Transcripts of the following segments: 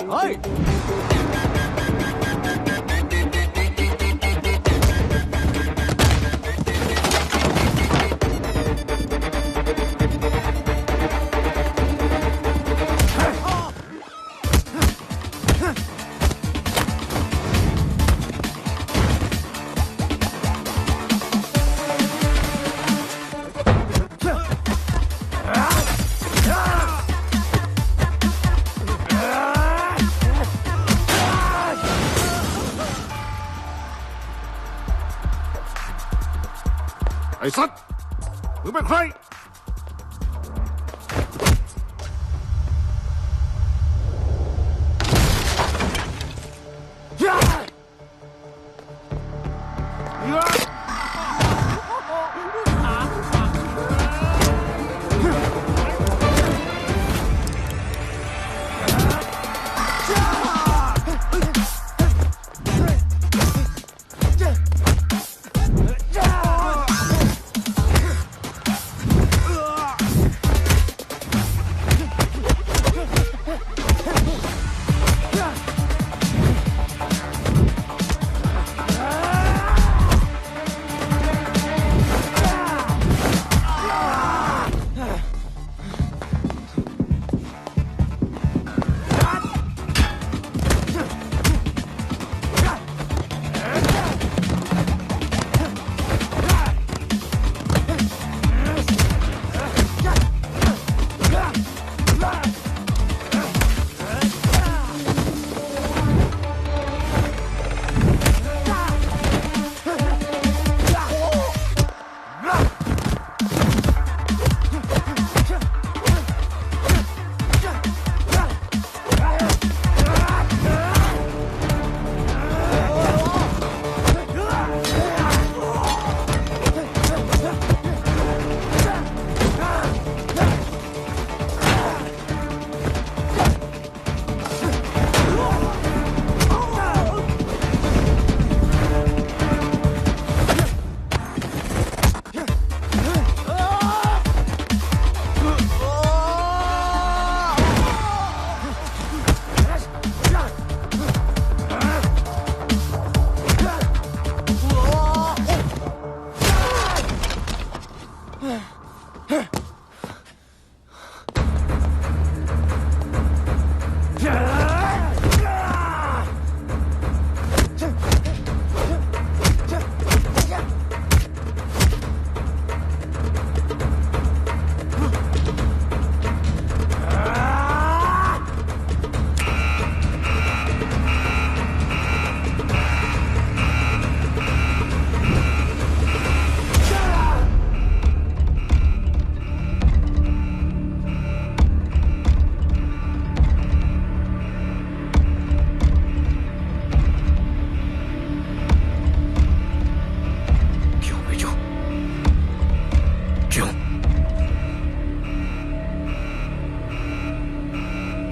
ไอ้สัตว์มึงเป็นใคร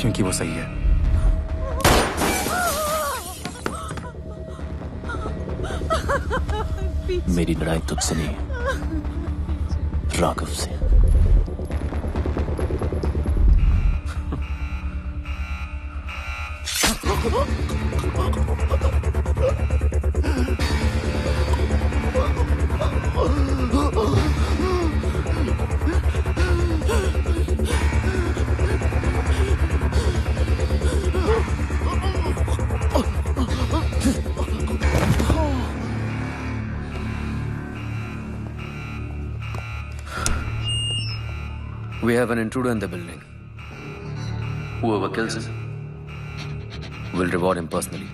क्योंकि वो सही है। मेरी लड़ाई तुझसे नहीं, राघव से। We have an intruder in the building. Whoever kills him will reward him personally.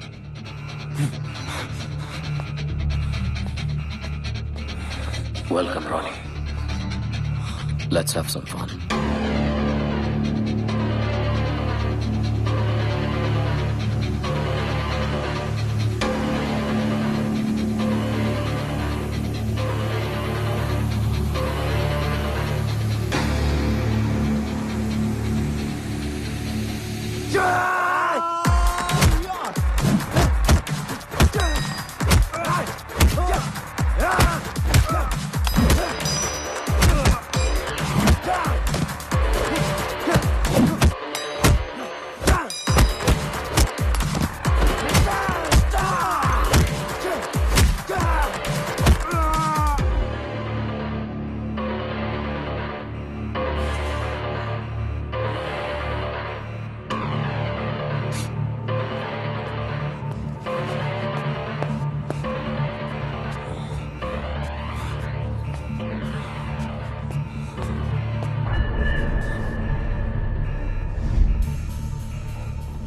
Welcome, Ronnie. Let's have some fun.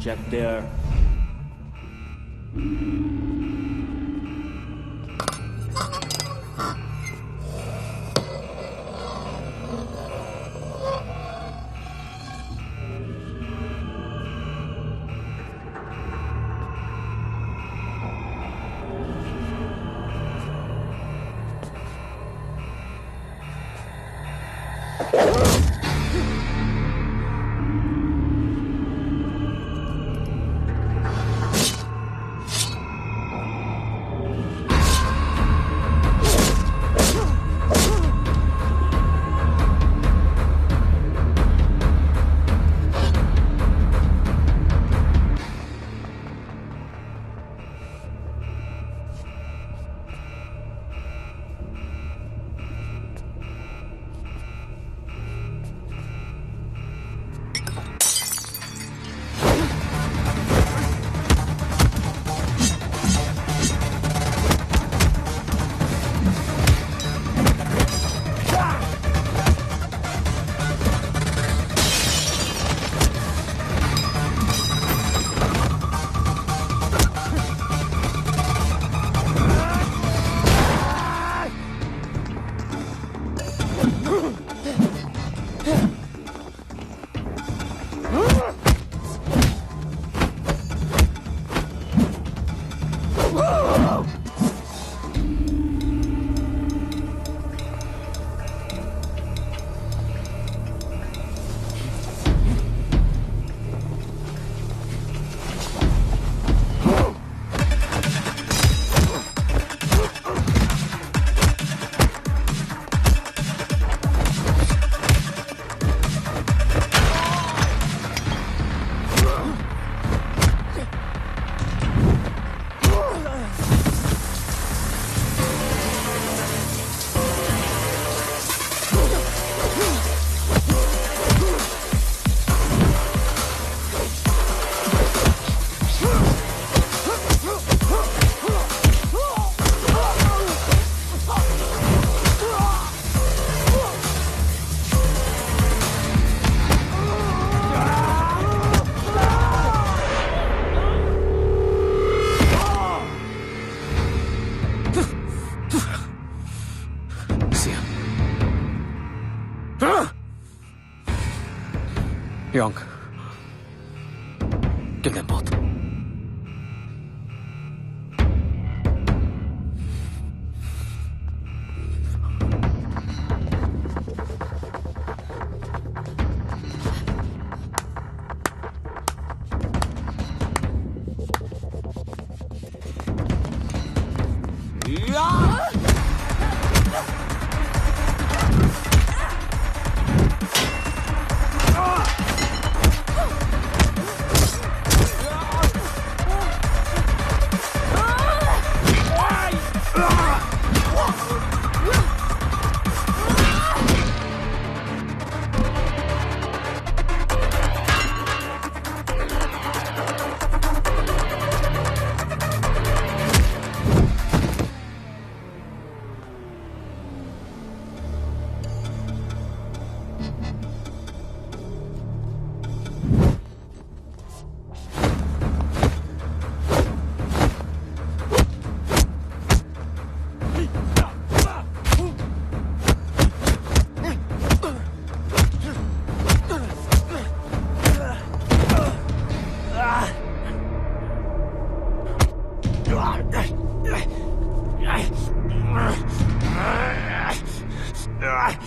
Check there. Yonk. Kill them both.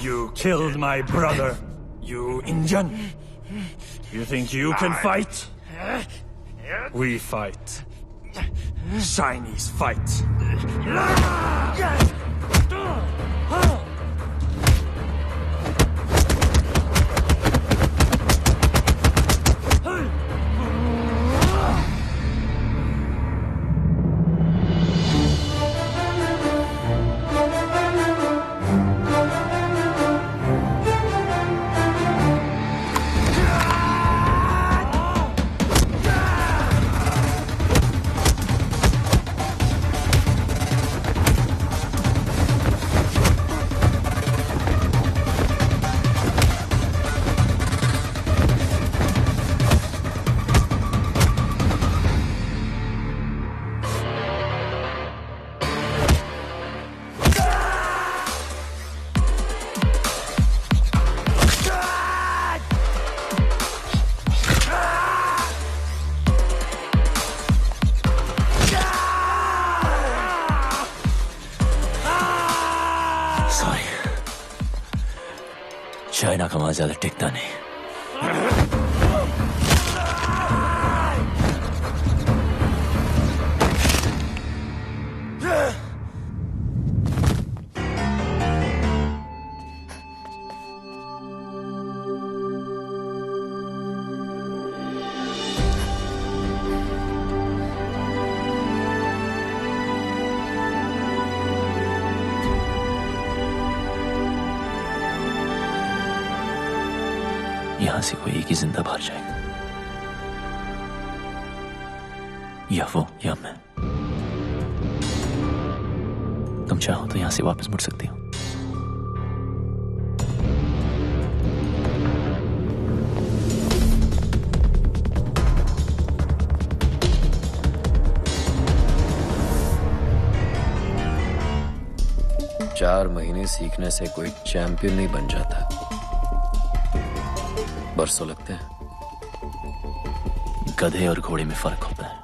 You killed my brother, you Indian. You think you can fight? We fight. Chinese fight. China का वहां ज्यादा टिकता नहीं। यहां से कोई एक ही जिंदा बाहर जाएगा, या वो या मैं। तुम चाहो तो यहां से वापस मुड़ सकती हो। चार महीने सीखने से कोई चैंपियन नहीं बन जाता, बरसों लगते हैं। गधे और घोड़े में फर्क होता है।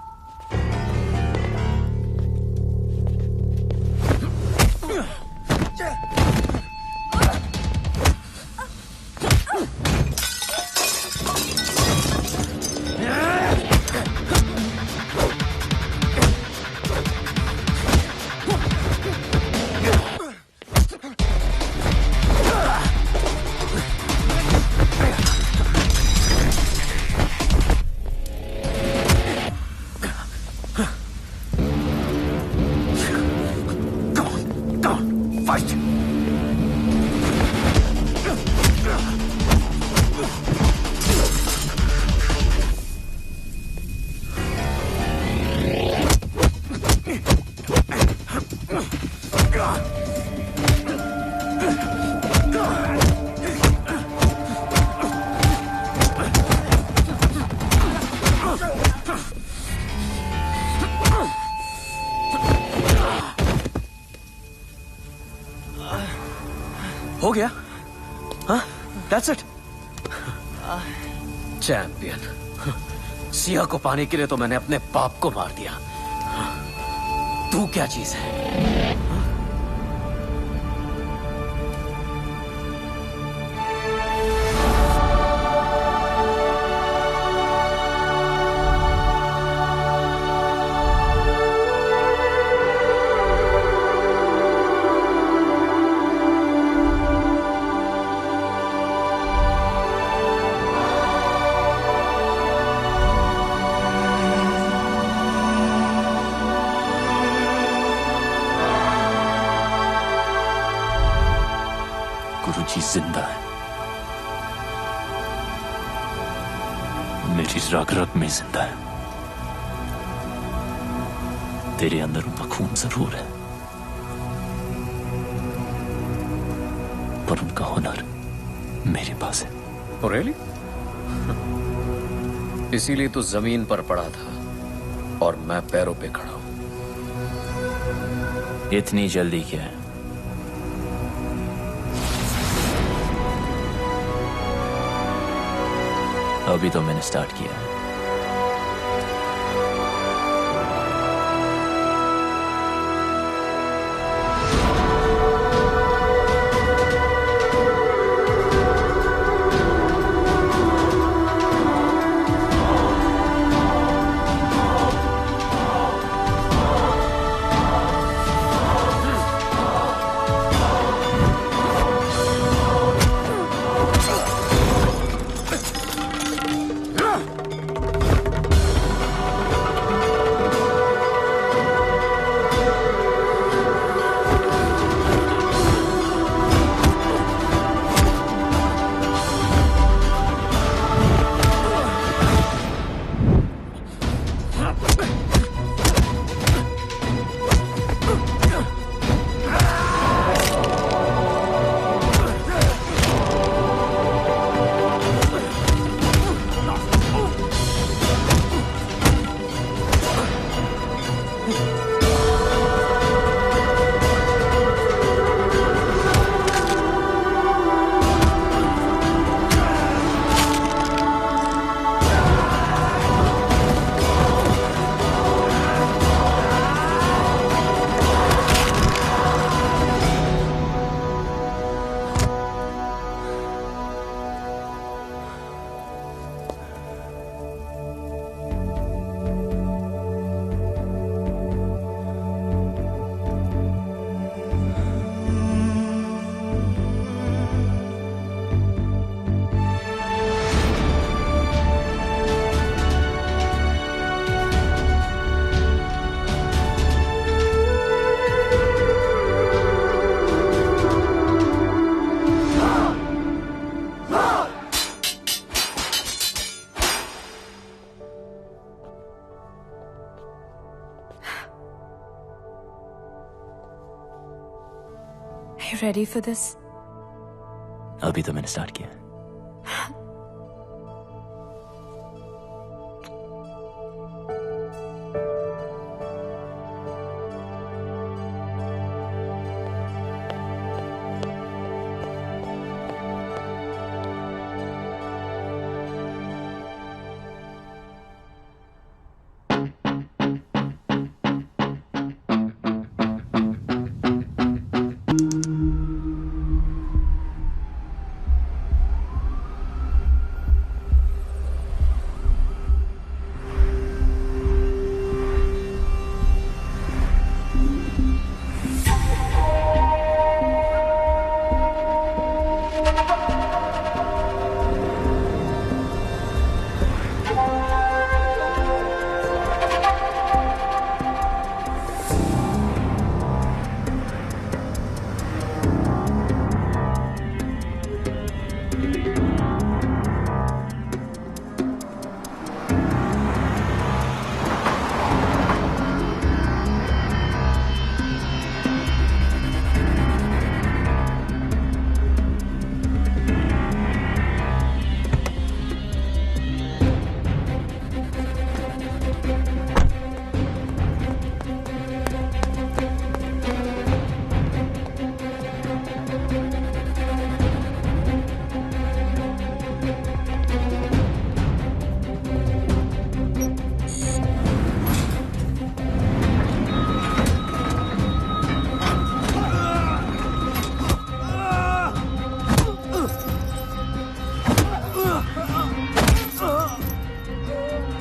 हो गया? हाँ, that's it. चैंपियन। सिया को पाने के लिए तो मैंने अपने बाप को मार दिया। तू क्या चीज है? गुरुजी जिंदा है, मेरी रग रग में जिंदा है। तेरे अंदर उनका खून जरूर है, पर उनका हुनर मेरे पास है। Oh, really? इसीलिए तो जमीन पर पड़ा था और मैं पैरों पे खड़ा हूं। इतनी जल्दी क्या है? अभी तो मैंने स्टार्ट किया है। you ready for this? अभी तो मैंने स्टार्ट किया है.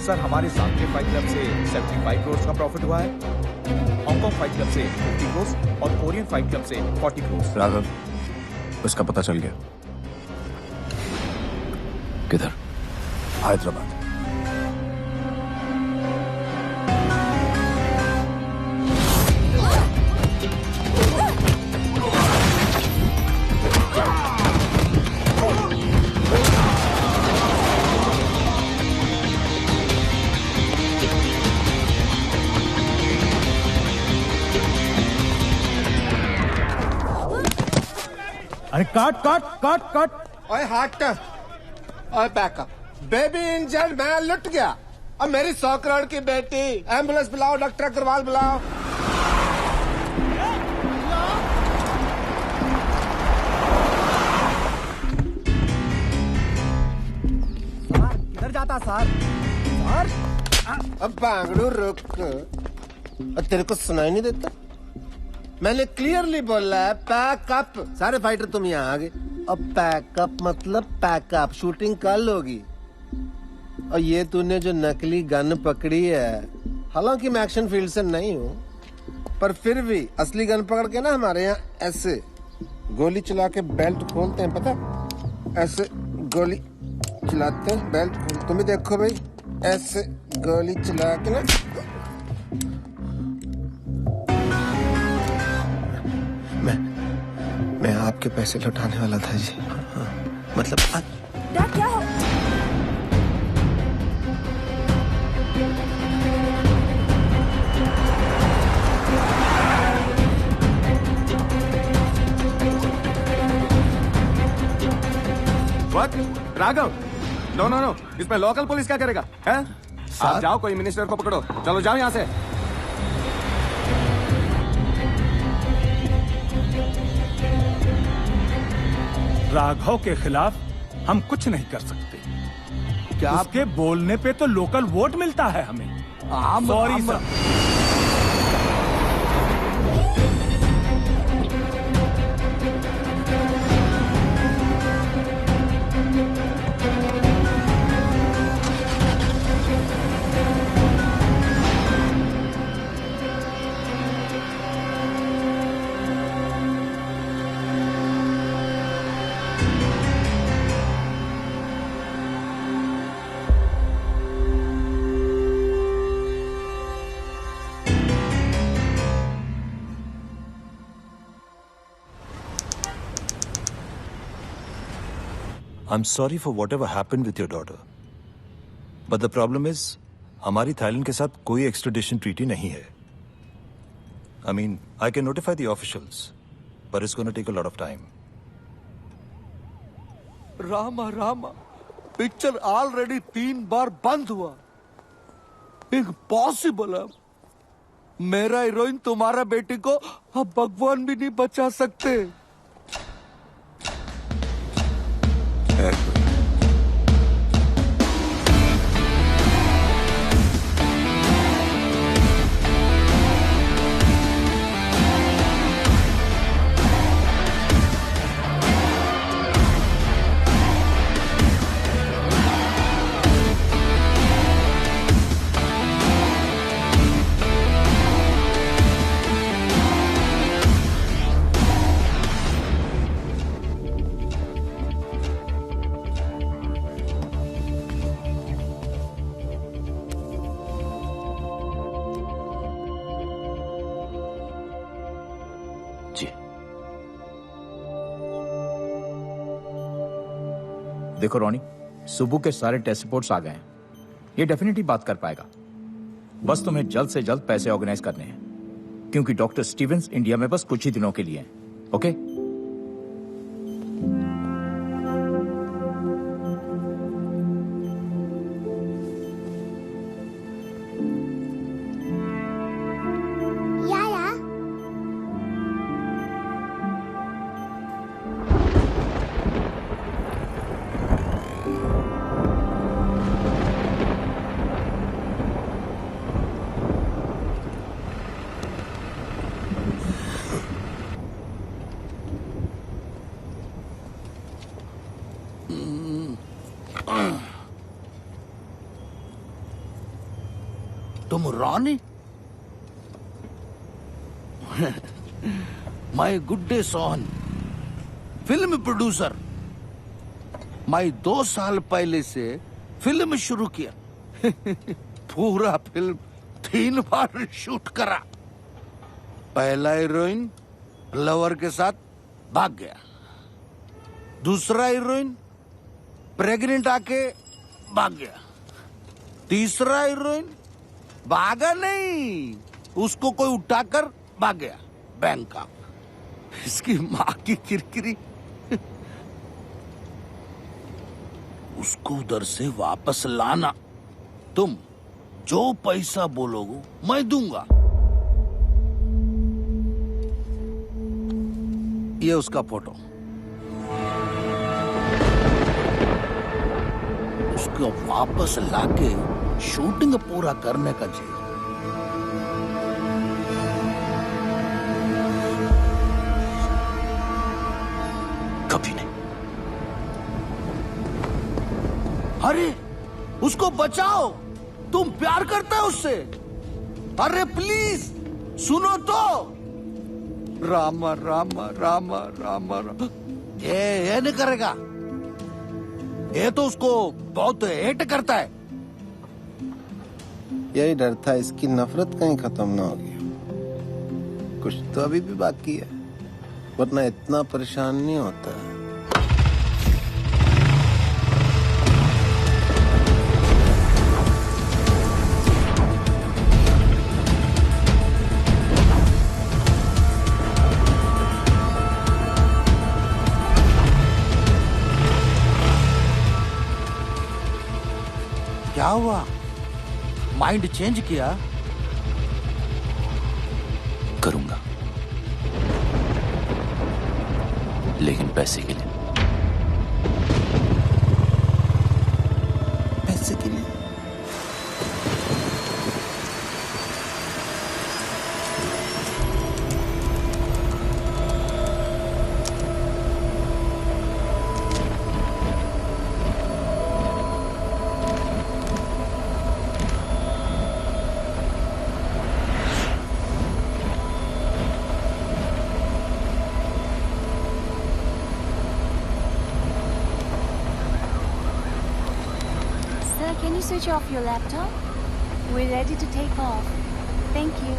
सर हमारे सामने फाइट क्लब से 75 करोड़ का प्रॉफिट हुआ है, हांगकांग फाइट क्लब से 50 करोड़ और कोरियन फाइट क्लब से 40 करोड़। राघव, उसका पता चल गया. किधर? हैदराबाद. अरे काट काट काट काट. ओए हट, ओए बैकअप. बेबी इंजन मैं लुट गया. अब मेरी 100 करोड़ की बेटी. एम्बुलेंस बुलाओ, डॉक्टर अग्रवाल बुलाओ. किधर जाता सर? अब बांगड़ू रुक. तेरे को सुनाई नहीं देता? मैंने क्लियरली बोला है पैकअप. सारे फाइटर तुम यहाँ आ गए. अब पैकअप मतलब पैकअप. शूटिंग कल होगी. और ये तूने जो नकली गन पकड़ी है, हालांकि मैं एक्शन फील्ड से नहीं हूँ, पर फिर भी असली गन पकड़ के ना हमारे यहाँ ऐसे गोली चला के बेल्ट खोलते हैं, पता? ऐसे गोली चलाते हैं, बेल्ट खोलते. तुम भी देखो भाई, ऐसे गोली चला के ना. मैं आपके पैसे लौटाने वाला था जी. हाँ, मतलब डैड क्या हो? What? Raghav, no no no, इसमें लोकल पुलिस क्या करेगा? हैं? आप जाओ, कोई मिनिस्टर को पकड़ो. चलो जाओ यहाँ से. राघव के खिलाफ हम कुछ नहीं कर सकते. क्या उसके बोलने पे तो लोकल वोट मिलता है हमें. Sorry sir. I'm sorry for whatever happened with your daughter. But the problem is, हमारी थाईलैंड के साथ कोई एक्स्ट्रेडिशन ट्रीटी नहीं है. I mean, I can notify the officials. but it's going to take a lot of time. Rama Rama, picture already 3 बार बंद हुआ। Impossible है। मेरा हीरोइन तुम्हारा बेटी को अब भगवान भी नहीं बचा सकते। जी। देखो रोनी, सुबह के सारे टेस्ट रिपोर्ट्स आ गए हैं। ये डेफिनेटली बात कर पाएगा। बस तुम्हें जल्द से जल्द पैसे ऑर्गेनाइज करने हैं, क्योंकि डॉक्टर स्टीवंस इंडिया में बस कुछ ही दिनों के लिए हैं। ओके? तुम Rani? My good day Sohan, film producer. मैं 2 साल पहले से फिल्म शुरू किया। पूरा फिल्म 3 बार शूट करा। पहला हीरोइन लवर के साथ भाग गया। दूसरा हीरोइन प्रेग्नेंट आके भाग गया। तीसरा हीरोइन भागा नहीं, उसको कोई उठाकर भाग गया बैंकॉक। इसकी माँ की किरकिरी। उसको उधर से वापस लाना। तुम जो पैसा बोलोगे मैं दूंगा। ये उसका फोटो। उसको वापस लाके शूटिंग पूरा करने का चाहिए। कभी नहीं। अरे उसको बचाओ, तुम प्यार करते हो उससे। अरे प्लीज सुनो तो। रामा रामा रामा रामा रामा। ये नहीं करेगा। ये तो उसको बहुत हेट करता है। यही डर था, इसकी नफरत कहीं खत्म ना होगी। कुछ तो अभी भी बाकी है, वरना इतना परेशान नहीं होता। क्या हुआ? माइंड चेंज किया? करूंगा, लेकिन पैसे के लिए। पैसे के लिए? Can you switch off your laptop? We're ready to take off. Thank you.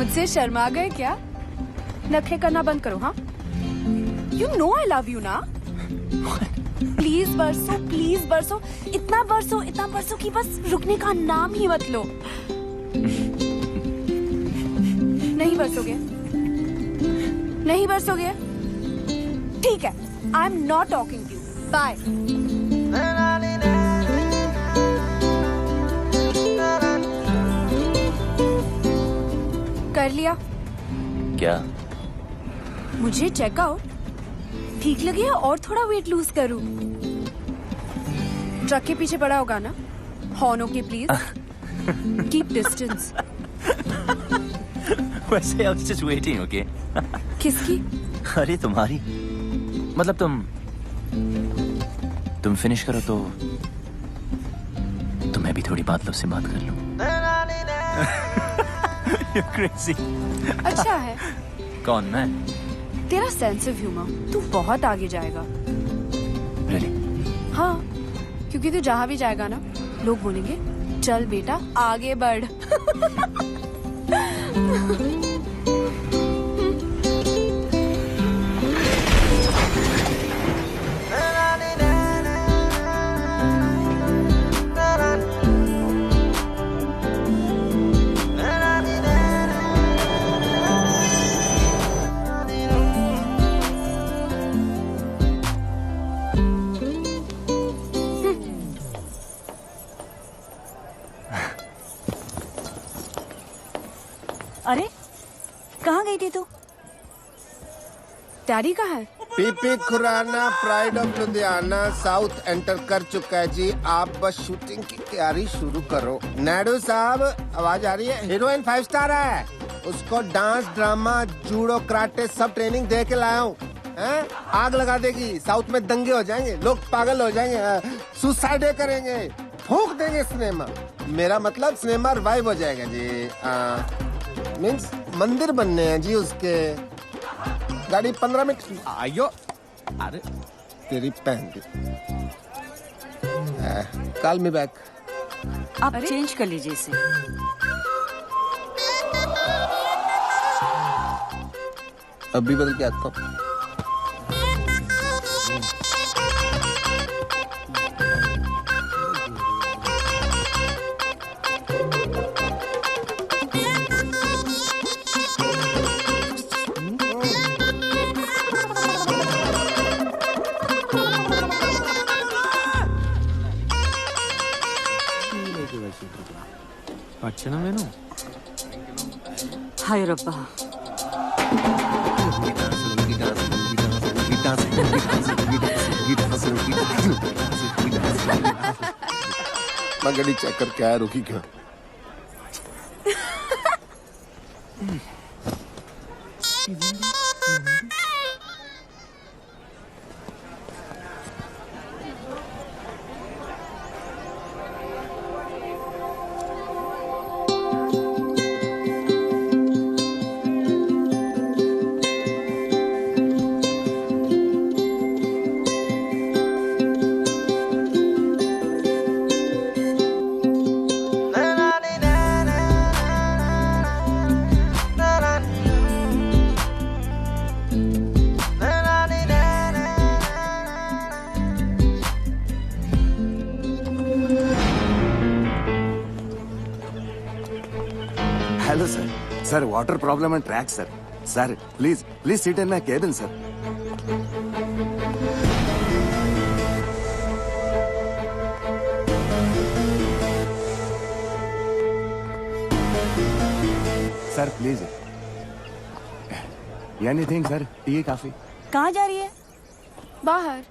मुझसे शर्मा गए क्या? नखरे करना बंद करो, हाँ? You know I love you ना? प्लीज बरसो, इतना बरसो कि बस रुकने का नाम ही मत लो। नहीं बरसोगे? ठीक है, I am not talking to you, bye. कर लिया क्या? मुझे चेकआउट ठीक लगे और थोड़ा वेट लूज करूं? ट्रक के पीछे पड़ा होगा ना? Horn okay please, keep distance. वैसे I was just waiting, okay? किसकी? अरे तुम्हारी, मतलब तुम फिनिश करो तो मैं भी थोड़ी बात से बात कर लूं। You're crazy. अच्छा है। कौन, मैं? तेरा सेंस ऑफ ह्यूमर, तू बहुत आगे जाएगा। Really? हाँ, क्योंकि तू जहाँ भी जाएगा ना, लोग बोलेंगे चल बेटा आगे बढ़। अरे कहाँ गई थी तू? डैडी कहाँ है? PP Khurana pride of Ludhiana south enter कर चुका है जी। आप बस शूटिंग की तैयारी शुरू करो। नायडू साहब, आवाज आ रही है? हीरोइन 5 स्टार है, उसको डांस, ड्रामा, जूडो, कराटे सब ट्रेनिंग दे के लाया हूँ। आग लगा देगी, साउथ में दंगे हो जाएंगे, लोग पागल हो जाएंगे, सुसाइड करेंगे, फूंक देंगे सिनेमा। मेरा मतलब सिनेमा रिवाइव हो जाएगा जी। मीन्स मंदिर बनने हैं जी उसके। गाड़ी 15 मिनट। आयो, अरे तेरी पहन की। Call me back. आप चेंज कर लीजिए इसे। अभी बदल के आता हूँ। अच्छा ना मैनू? हाय रब्बा। मैं गाड़ी चेक करके आया, रुकी क्यों? Hello sir. Sir water problem and track sir. Sir please seat in my cabin sir. Sir please. Anything sir, T काफी। कहाँ जा रही है? बाहर।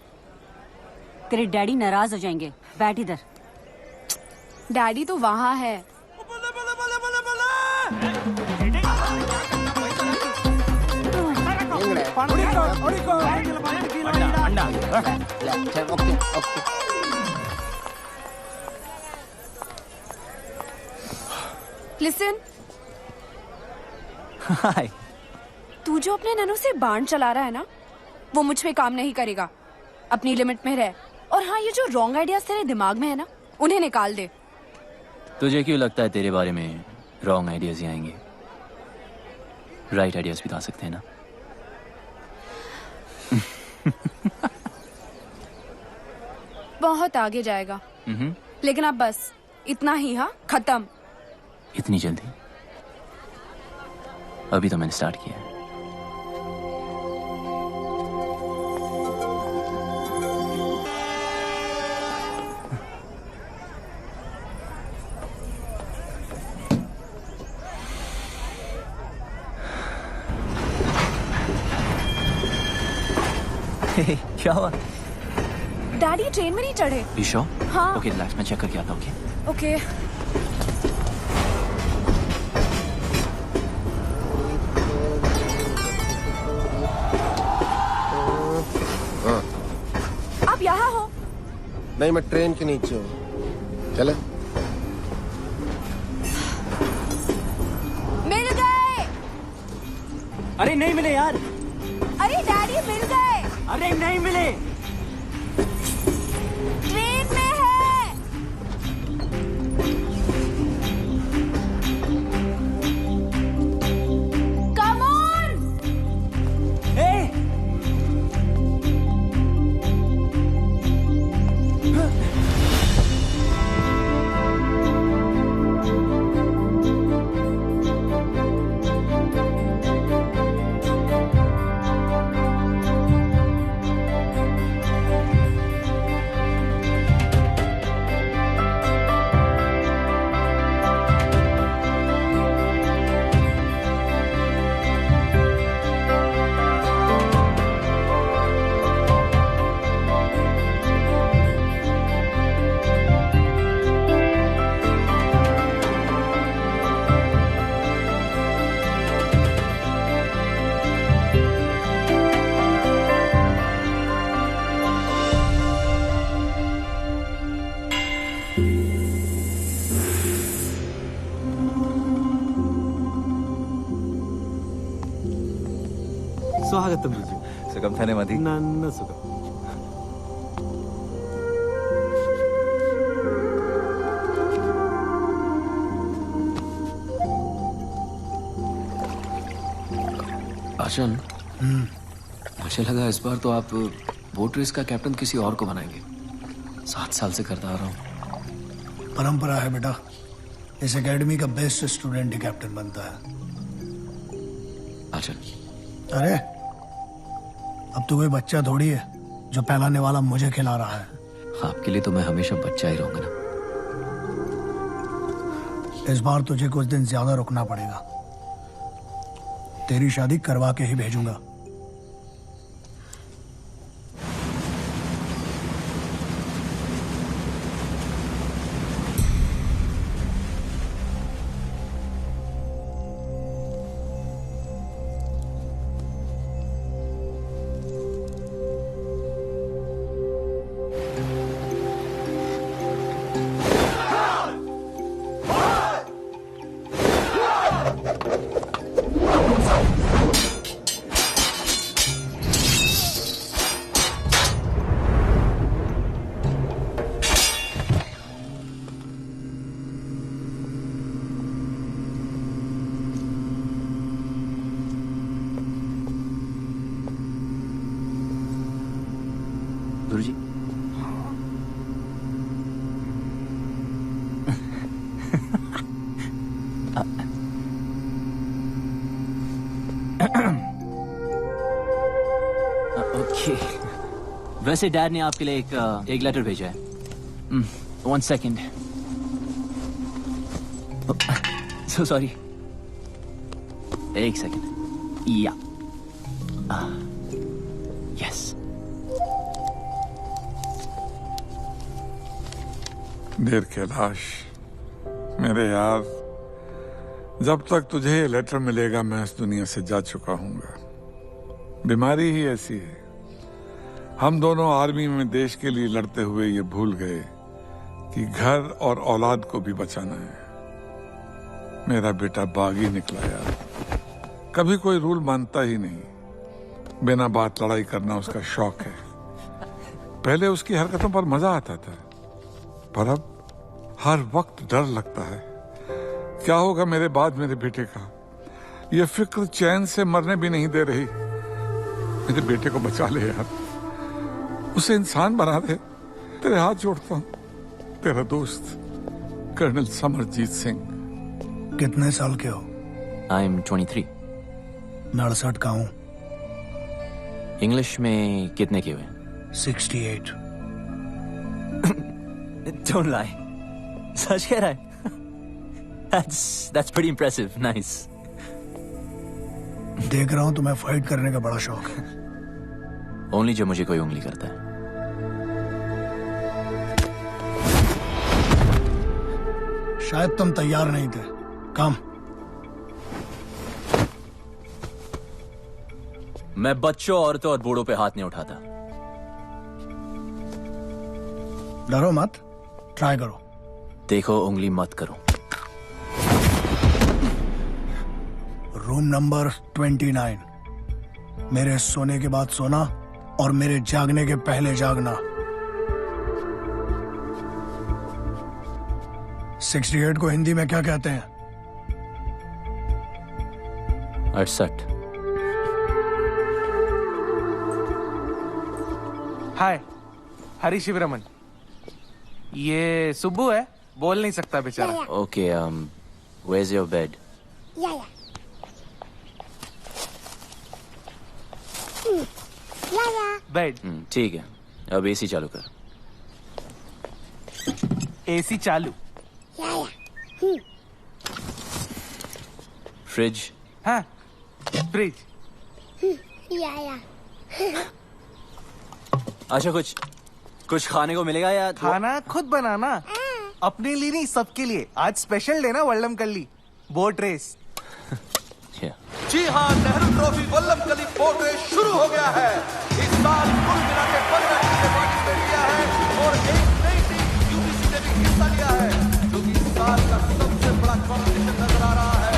तेरे डैडी नाराज हो जाएंगे, बैठ इधर। डैडी तो वहाँ है। लिसन, हाय। तू जो अपने ननों से बाण चला रहा है ना, वो मुझ पे काम नहीं करेगा। अपनी लिमिट में रह। और हाँ, ये जो रॉन्ग आइडियाज तेरे दिमाग में है ना, उन्हें निकाल दे। तुझे क्यों लगता है तेरे बारे में रॉन्ग आइडियाज ही आएंगे? राइट आइडियाज भी तो आ सकते हैं ना। बहुत आगे जाएगा। लेकिन अब बस इतना ही। हाँ, खत्म। इतनी जल्दी? अभी तो मैंने स्टार्ट किया है। क्या हुआ? डैडी ट्रेन में नहीं चढ़े। You sure? हाँ। ओके रिलैक्स, मैं चेक करके आता हूँ। ओके। आप यहाँ हो? नहीं, मैं ट्रेन के नीचे हूँ। चले? मिल गए। अरे नहीं मिले यार। अरे डैडी मिल गए। अरे नहीं मिले। ट्रेन में है। Come on. स्वागतम रुजु. सुगम थाने मधी. नन्न सुगम. आशन, मुझे लगा इस बार तो आप बोट रेस का कैप्टन किसी और को बनाएंगे. 7 साल से करता आ रहा हूँ. परंपरा है बेटा. इस एकेडमी का बेस्ट स्टूडेंट ही कैप्टन बनता है. आशन. अरे अब तो कोई बच्चा थोड़ी है जो पहलाने वाला मुझे खिला रहा है. आपके लिए तो मैं हमेशा बच्चा ही रहूंगा ना. इस बार तुझे कुछ दिन ज्यादा रुकना पड़ेगा. तेरी शादी करवा के ही भेजूंगा. गुरुजी. ओके. वैसे डैड ने आपके लिए एक लेटर भेजा है. 1 सेकेंड. So sorry. 1 सेकेंड. या. यस. देर कैलाश, मेरे यार, जब तक तुझे ये लेटर मिलेगा मैं इस दुनिया से जा चुका हूँगा. बीमारी ही ऐसी है. हम दोनों आर्मी में देश के लिए लड़ते हुए ये भूल गए कि घर और औलाद को भी बचाना है. मेरा बेटा बागी निकला यार. कभी कोई रूल मानता ही नहीं. बिना बात लड़ाई करना उसका शौक है. पहले उसकी हरकतों पर मजा आता था, पर अब हर वक्त डर लगता है क्या होगा मेरे बाद मेरे बेटे का. ये फिक्र चैन से मरने भी नहीं दे रही। मेरे बेटे को बचा ले यार, उसे इंसान बना दे। तेरे हाथ जोड़ता हूँ। तेरा दोस्त कर्नल समरजीत सिंह। कितने साल के हो? I am 23। 69 का हूँ। इंग्लिश में कितने के हुए? 68। Don't lie. सच कह रहा है? That's pretty impressive. Nice. देख रहा हूँ तुम्हें फाइट करने का बड़ा शौक है। Only जब मुझे कोई उंगली करता है। शायद तुम तैयार नहीं थे। कम। मैं बच्चों, औरतों और बूढ़ों पे हाथ नहीं उठाता। डरो मत, ट्राई करो। देखो, उंगली मत करो। Room number 29। मेरे सोने के बाद सोना और मेरे जागने के पहले जागना। 68 को हिंदी में क्या कहते हैं? 68। हाय, हरी शिवरमन। ये सुब्बू है, बोल नहीं सकता बेचारा। Okay, where's your bed? Bed. ठीक है, अब एसी चालू कर। एसी चालू। फ्रिज। हाँ, फ्रिज। अच्छा, कुछ खाने को मिलेगा या? खाना खुद बनाना। अपने लिए नहीं, सबके लिए। आज स्पेशल डे ना वल्लमकल्ली बोट रेस। जी हाँ, Nehru trophy Vallamkali boat race शुरू हो गया है। इस साल कुल मिला के 15 टीम ने पार्टिसिपेट किया है और एक नई टीम यूपीसी ने भी हिस्सा लिया है, जो कि इस साल का सबसे बड़ा कॉम्पिटिशन नजर आ रहा है।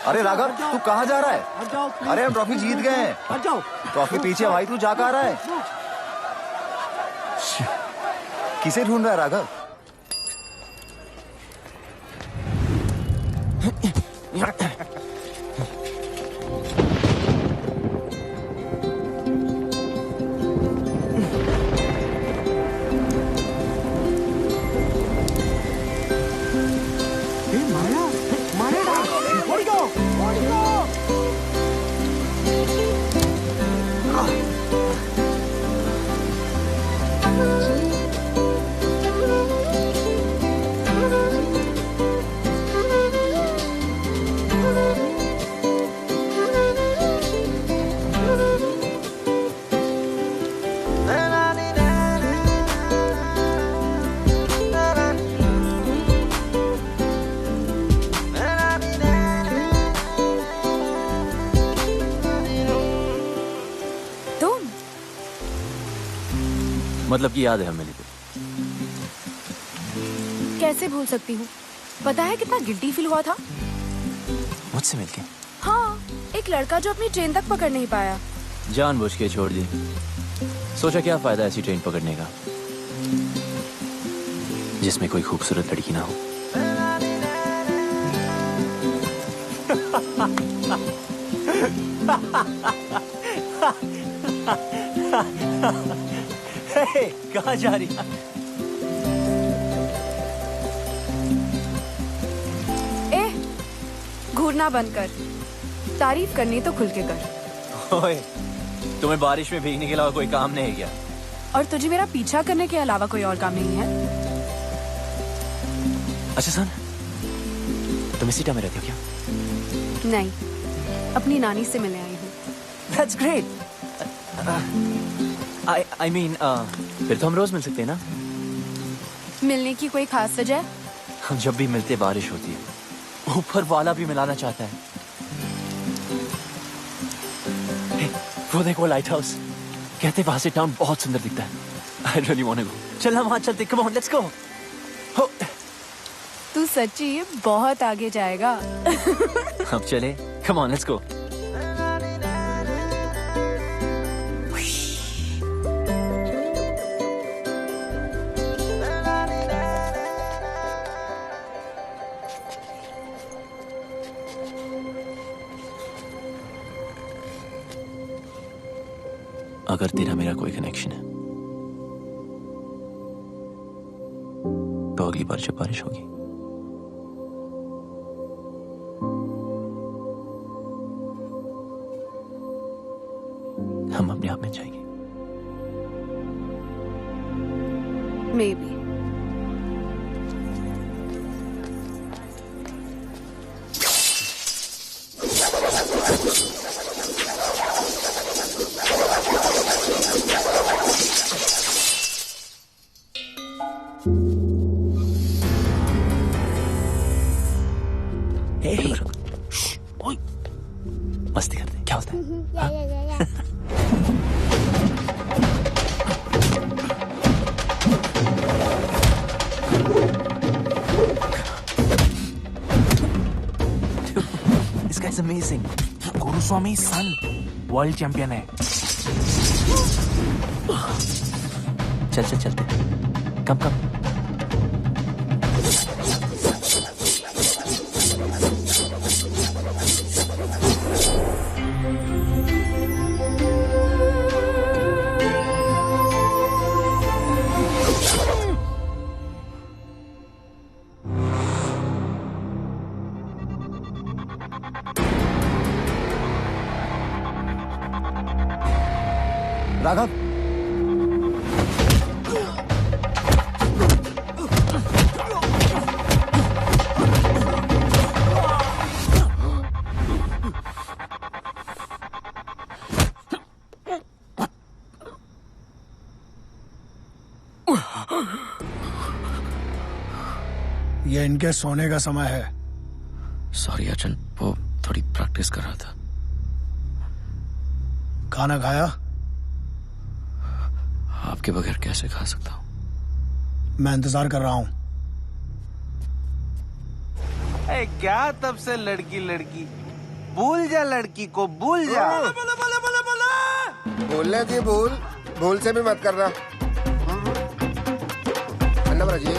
अरे राघव, तू कहाँ जा रहा है? अरे हम ट्रॉफी जीत गए हैं। ट्रॉफी पीछे भाई, तू जा कहाँ रहा है? किसे ढूंढ रहा है राघव? मतलब कि याद है हमें को। कैसे भूल सकती हूँ? पता है कितना गिल्टी फील हुआ था मुझसे मिलके? हाँ, एक लड़का जो अपनी ट्रेन तक पकड़ नहीं पाया। जानबूझ के छोड़ दी। सोचा क्या फायदा ऐसी ट्रेन पकड़ने का जिसमें कोई खूबसूरत लड़की ना हो। कहाँ जा रही है? घूरना बंद कर। तारीफ करनी तो खुल के कर। ओए, तुम्हें बारिश में भीगने के अलावा कोई काम नहीं है क्या? और तुझे मेरा पीछा करने के अलावा कोई और काम नहीं है? अच्छा सुन, तुम इसी टाइम में रहती हो क्या? नहीं, अपनी नानी से मिलने आई हूँ। That's great. I mean, फिर तो हम रोज मिल सकते हैं ना? मिलने की कोई खास वजह? हम जब भी मिलते बारिश होती है, ऊपर वाला भी मिलाना चाहता है। Hey, वो देखो लाइट हाउस, कहते वहां से टाउन बहुत सुंदर दिखता है। I really want to go. चल हम वहां चलते, come on, let's go. हो, तू सच्ची बहुत आगे जाएगा। अब चले, come on, let's go. अगर तेरा मेरा कोई कनेक्शन है तो अगली बार जब बारिश होगी हम अपने आप में जाएंगे। Maybe. मस्ती करते हैं, क्या होता है? This guy's amazing. Guruswamy son world champion है। चलते कम राघव, ये इनके सोने का समय है। सॉरी अर्जुन, वो थोड़ी प्रैक्टिस कर रहा था। खाना खाया? आपके बगैर कैसे खा सकता हूँ? मैं इंतजार कर रहा हूँ। क्या तब से लड़की भूल जा, लड़की को भूल जा। बोलने की भूल से भी मत करना। जी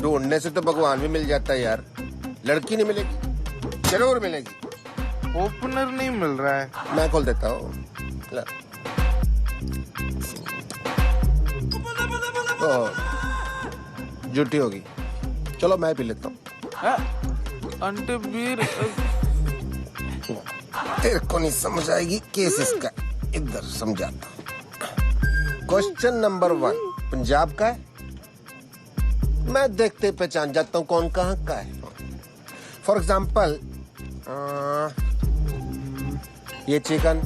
ढूंढने से तो भगवान भी मिल जाता है यार, लड़की नहीं मिलेगी, जरूर मिलेगी। ओपनर नहीं मिल रहा है, मैं खोल देता हूँ। झूठी होगी, चलो मैं पी लेता हूँ। अंटे बीर तेरे को नहीं समझ आएगी, केस इसका इधर समझाता हूँ। क्वेश्चन नंबर 1 पंजाब का है, मैं देखते पहचान जाता हूँ कौन कहाँ का है। फॉर एग्जाम्पल ये चिकन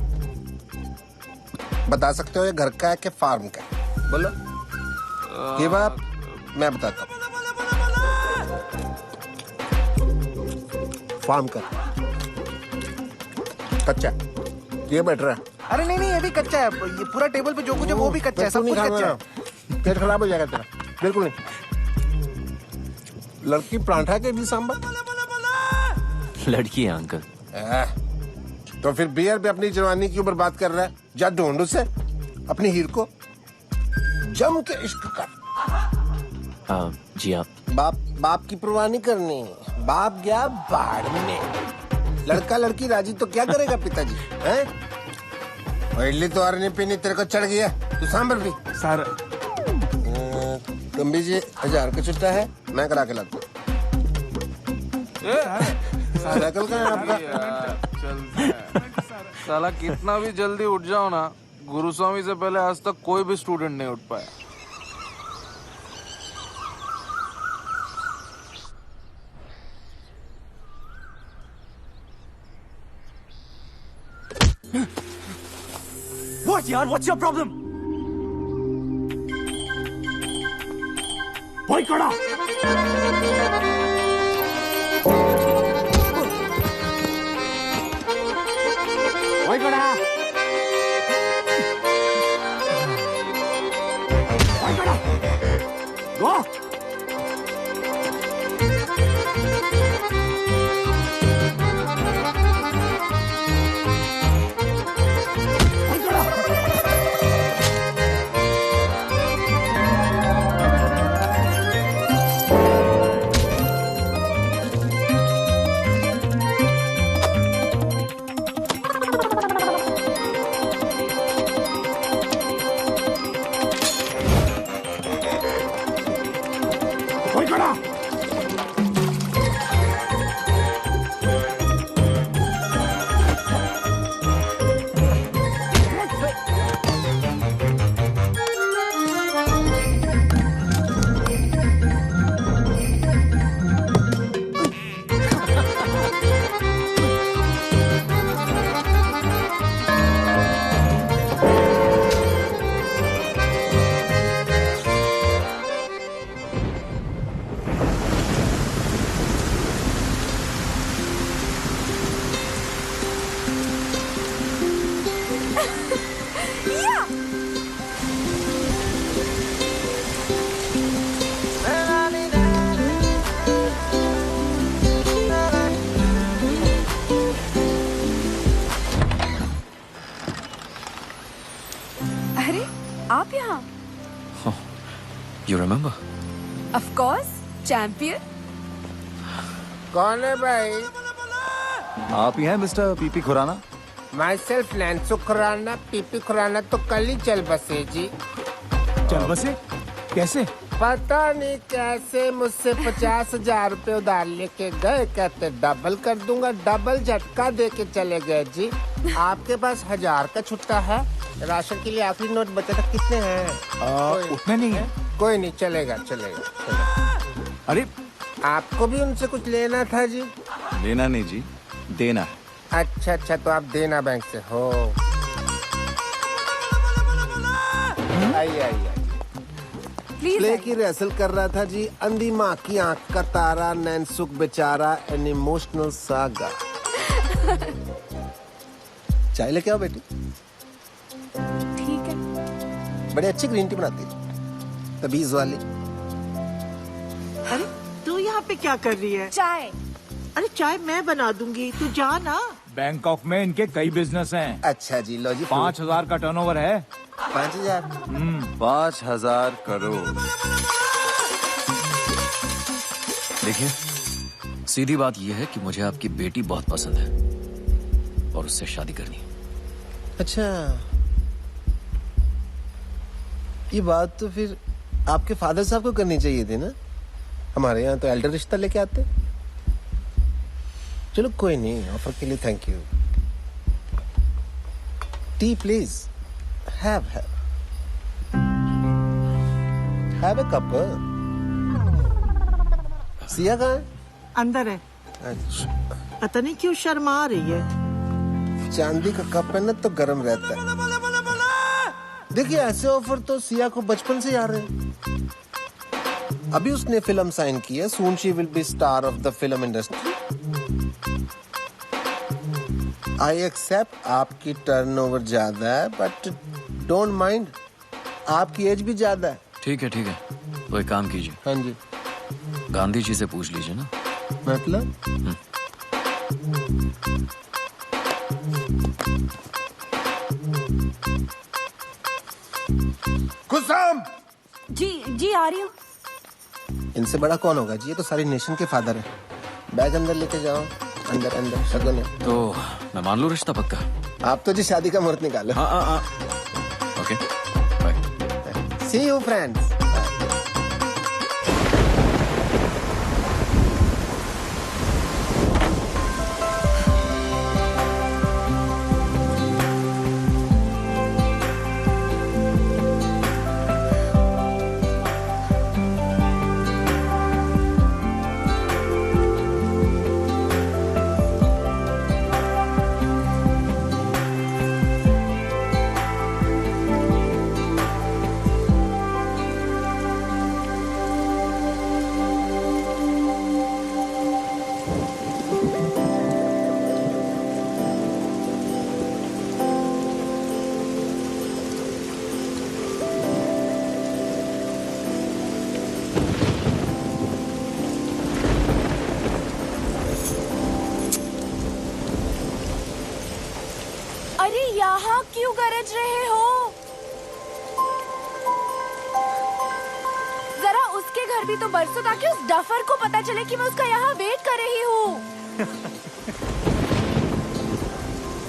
बता सकते हो ये घर का है कि फार्म का है? बोलो। ये बात मैं बताता हूँ, फार्म का कच्चा, ये बेटर है। अरे नहीं ये भी कच्चा है, ये पूरा टेबल पे जो कुछ है वो भी कच्चा है, सब कुछ कच्चा है। पेट खराब हो जाएगा तेरा, बिल्कुल नहीं। लड़की परांठा के भी सांबर, लड़की है अंकल। तो फिर बियर पे अपनी जवानी क्यों बर्बाद कर रहा है? जा ढूंढ उसे, अपनी हीर को जम के इश्क कर। जी आप बाप की परवाह नहीं करनी, बाप गया बाढ़ में, लड़का लड़की राजी तो क्या करेगा पिताजी हैं? इडली तो आरने पीनी तेरे को चढ़ गया, तू सांबर भी। सर कम्बी जी 1000 का छुट्टा है, मैं करा के लाता हूँ। साइकिल का है आपका? साला कितना भी जल्दी उठ जाओ ना, गुरुस्वामी से पहले आज तक कोई भी स्टूडेंट नहीं उठ पाया। What यार? What's your problem? भाई कड़ा भाई कड़ा भाई कड़ा गो अरे आप यहाँ? You remember? Of course, champion. कौन है भाई? आप ही हैं mister PP Khurana? Myself नैन्सो खुराना, पीपी खुराना तो कल ही चल बसे जी। चल बसे? कैसे? पता नहीं कैसे मुझसे 50,000 रुपए उधार लेके गए, कहते डबल कर दूंगा, डबल झटका दे के चले गए जी। आपके पास 1000 का छुट्टा है? राशन के लिए आखिरी नोट बचा था, कितने हैं? उतने नहीं है। कोई नहीं, चलेगा चलेगा। अरे आपको भी उनसे कुछ लेना था जी? लेना नहीं जी, देना है। अच्छा अच्छा, तो आप देना बैंक से हो। आइए आइए। प्ले की रिहर्सल कर रहा था जी। अंधी माँ की आंख का तारा, नैनसुख बेचारा, एन इमोशनल सागा। चाय लेके आओ बेटी। ठीक है। बड़ी अच्छी ग्रीन टी बनाती है, तबीज वाली। अरे तू यहाँ पे क्या कर रही है? चाय। अरे चाय मैं बना दूंगी, तू जा ना। बैंकॉक में इनके कई बिजनेस हैं। अच्छा जी, लो जी। 5,000 का टर्नओवर है। 5,000? 5,000 करोड़। देखिए, सीधी बात यह है कि मुझे आपकी बेटी बहुत पसंद है और उससे शादी करनी है। अच्छा, ये बात तो फिर आपके फादर साहब को करनी चाहिए थी ना। हमारे यहाँ तो एल्डर रिश्ता लेके आते। चलो कोई नहीं, ऑफर के लिए thank you. T please. Have a cup. Siya कहाँ है? अंदर है। अच्छा, पता नहीं क्यों शर्मा रही है। चांदी का कप है ना तो गर्म रहता है। देखिए, ऐसे ऑफर तो सिया को बचपन से आ रहे हैं। अभी उसने फिल्म साइन की है, soon she will be star of the film industry. I accept आपकी टर्नओवर ज्यादा है, बट डोंट माइंड, आपकी एज भी ज्यादा है। ठीक है ठीक है, तो एक काम कीजिए। हाँ जी। गांधी जी से पूछ लीजिए ना। मतलब? कुसुम! जी आ रही हूँ। इनसे बड़ा कौन होगा जी, ये तो सारी नेशन के फादर है। बैग अंदर लेके जाओ। अंदर अंदर शगुन है। तो मैं मान लूं रिश्ता पक्का? आप तो जी शादी का मुहूर्त निकालो। हाँ। Okay, bye. See you friends. यहाँ क्यों गरज रहे हो? जरा उसके घर भी तो बरसो ताकि उस डफर को पता चले कि मैं उसका यहाँ वेट कर रही हूँ।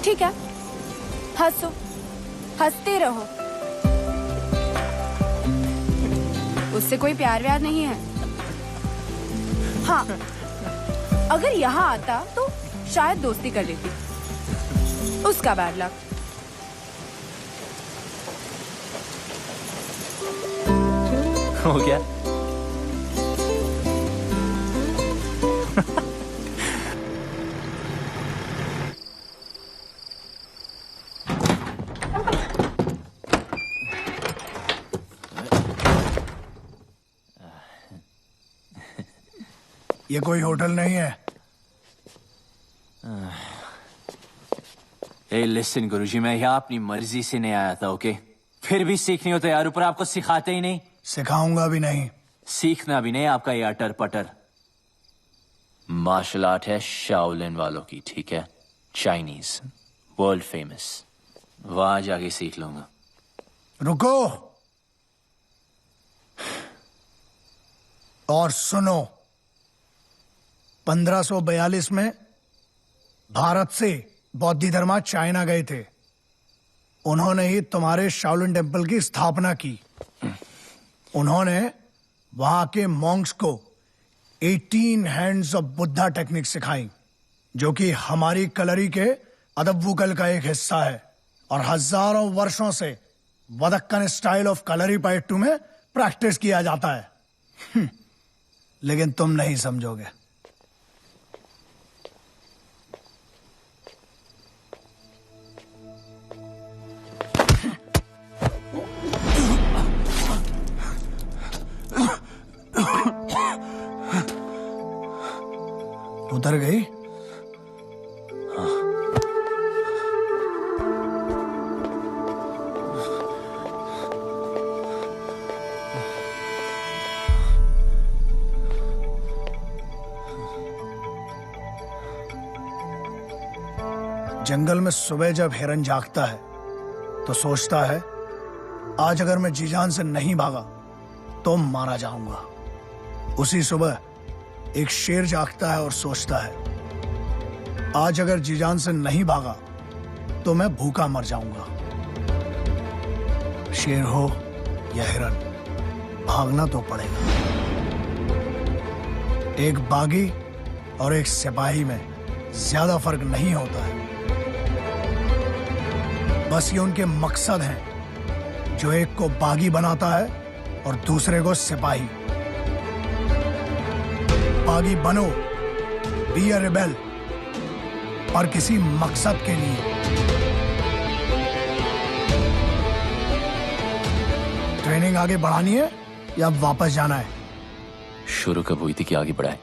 ठीक है, हंसो, हंसते रहो। उससे कोई प्यार व्यार नहीं है। हाँ, अगर यहाँ आता तो शायद दोस्ती कर लेती। उसका बैड लक। हो गया? ये कोई होटल नहीं है। लिसन गुरुजी, मैं यहाँ अपनी मर्जी से नहीं आया था, ओके? फिर भी सीखनी हो तो यार, ऊपर आपको सिखाते ही नहीं। सिखाऊंगा भी नहीं। सीखना भी नहीं आपका ये अटर पटर। मार्शल आर्ट है शाओलिन वालों की, ठीक है? Chinese, world famous. वहां जाके सीख लूंगा। रुको और सुनो। 1542 में भारत से बौद्ध धर्मा चाइना गए थे। उन्होंने ही तुम्हारे शाओलिन टेम्पल की स्थापना की। उन्होंने वहां के मॉन्क्स को 18 हैंड्स ऑफ बुद्धा टेक्निक सिखाई, जो कि हमारी कलरी के अदब्बुकल का एक हिस्सा है और हजारों वर्षों से वदक्कन स्टाइल ऑफ कलरी पाइट्टू में प्रैक्टिस किया जाता है। लेकिन तुम नहीं समझोगे। उतर गई? जंगल में सुबह जब हिरन जागता है तो सोचता है, आज अगर मैं जी जान से नहीं भागा तो मारा जाऊंगा। उसी सुबह एक शेर जागता है और सोचता है, आज अगर जी जान से नहीं भागा तो मैं भूखा मर जाऊंगा। शेर हो या हिरन, भागना तो पड़ेगा। एक बागी और एक सिपाही में ज्यादा फर्क नहीं होता है। बस ये उनके मकसद हैं, जो एक को बागी बनाता है और दूसरे को सिपाही। बागी बनो, बी अ रिबेल, पर किसी मकसद के लिए। ट्रेनिंग आगे बढ़ानी है या वापस जाना है? शुरू कब हुई थी कि आगे बढ़ाए?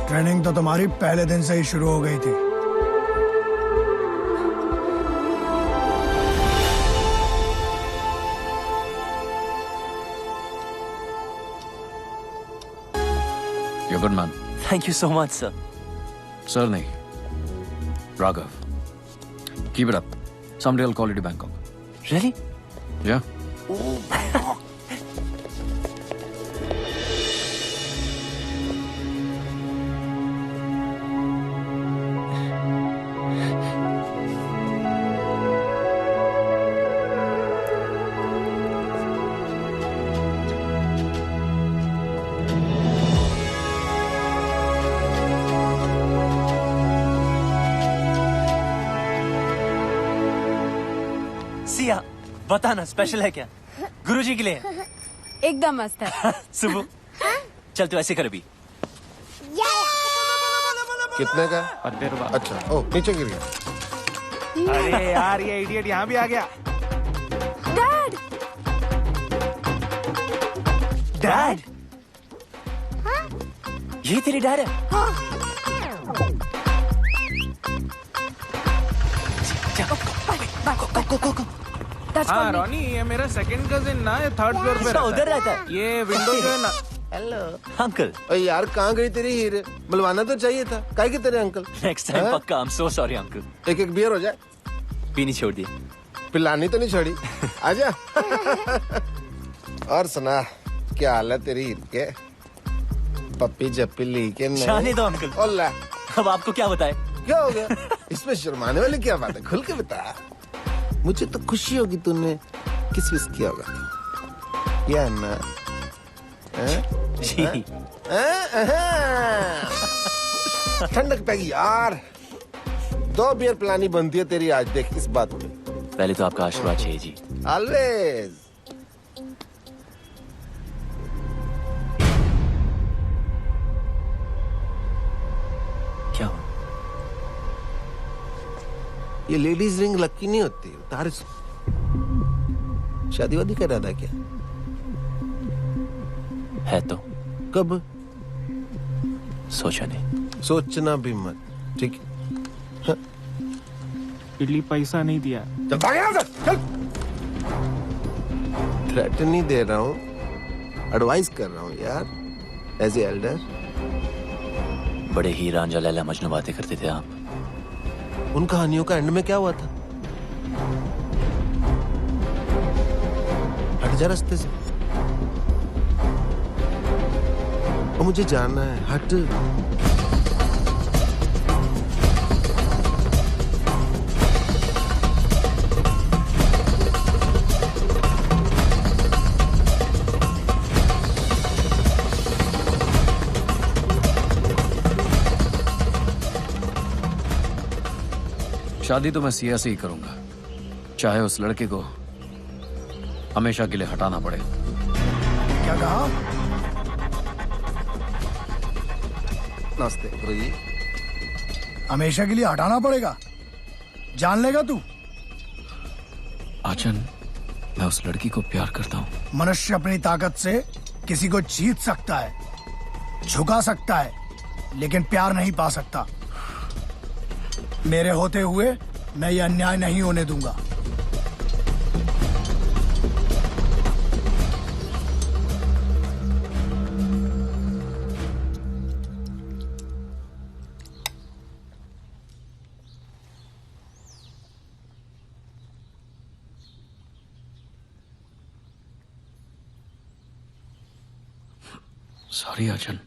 ट्रेनिंग तो तुम्हारी पहले दिन से ही शुरू हो गई थी। You're good man. Thank you so much, sir. Sir नहीं, Raghav. Keep it up. Someday I'll call you to Bangkok. Really? Yeah. Siya, बताना स्पेशल है क्या? गुरुजी के लिए? एकदम मस्त है। सुबह चल तू ऐसे कर अभी। कितने का? 80 रुपए। अच्छा, ओ नीचे गिर गया। अरे यार ये इडियट यहाँ भी आ गया। डैड डैड ये तेरे डैड है? हाँ रोनी, ये मेरा सेकंड कजिन ना, ये थर्ड फ्लोर पे उधर रहता है। ये विंडो जो है ना। Hello uncle. अरे यार कहाँ गई तेरी हीरे? बुलवाना तो चाहिए था। काय के तेरे अंकल? नेक्स्ट टाइम पक्का। I am so sorry uncle. एक बियर हो जाए। पीनी छोड़ दी। पिलानी तो नहीं छोड़ी। आजा। और सुना, क्या हाल है तेरी हीर के? पप्पी जप्पी ली के नहीं? जाने दो अंकल। ओला अब आपको क्या बताए? क्या हो गया? इसमें शर्माने वाली क्या बात है? खुल के बता। मुझे तो खुशी होगी तूने किस विस किया होगा। क्या ना? जी। ठंडक पैगी यार। 2 बियर पिलानी बनती है तेरी आज, देख इस बात में। पहले तो आपका आशीर्वाद चाहिए जी। ऑलवेज। क्या हुआ? ये लेडीज रिंग लकी नहीं होती, उतार इसको। शादी वादी कर रहा था क्या? है तो। कब? सोचा नहीं। सोचना भी मत, ठीक है? इडली पैसा नहीं दिया। चल भाग यहाँ से, चल। थ्रेट नहीं दे रहा हूँ, एडवाइस कर रहा हूँ यार, एज ए एल्डर। बड़े ही रांझा लैला मजनू बातें करते थे आप। उन कहानियों का एंड में क्या हुआ था? हट जा रास्ते से। और मुझे जाना है, हट। शादी तो मैं सिया से ही करूंगा, चाहे उस लड़के को हमेशा के लिए हटाना पड़े। क्या कहा? नमस्ते गुरुजी। हमेशा के लिए हटाना पड़ेगा? जान लेगा तू? आचन, मैं उस लड़की को प्यार करता हूँ। मनुष्य अपनी ताकत से किसी को जीत सकता है, झुका सकता है, लेकिन प्यार नहीं पा सकता। मेरे होते हुए मैं ये अन्याय नहीं होने दूंगा। सॉरी आचन।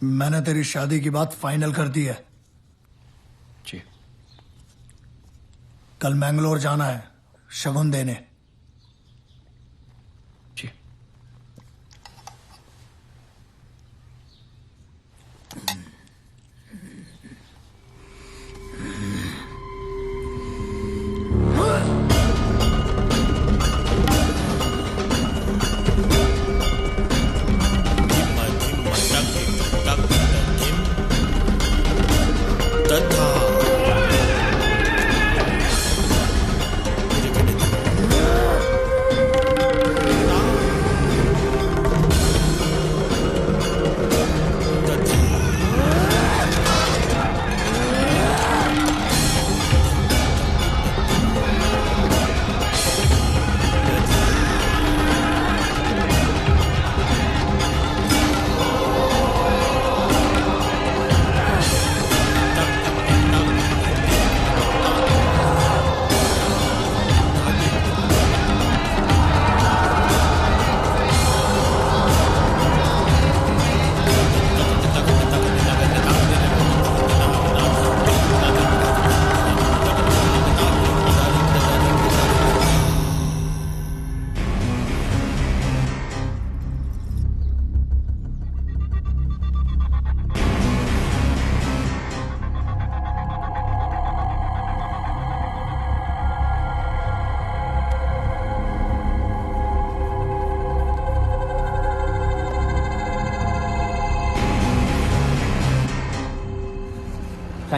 मैंने तेरी शादी की बात फाइनल कर दी है। जी। कल मैंगलोर जाना है शगुन देने। जी।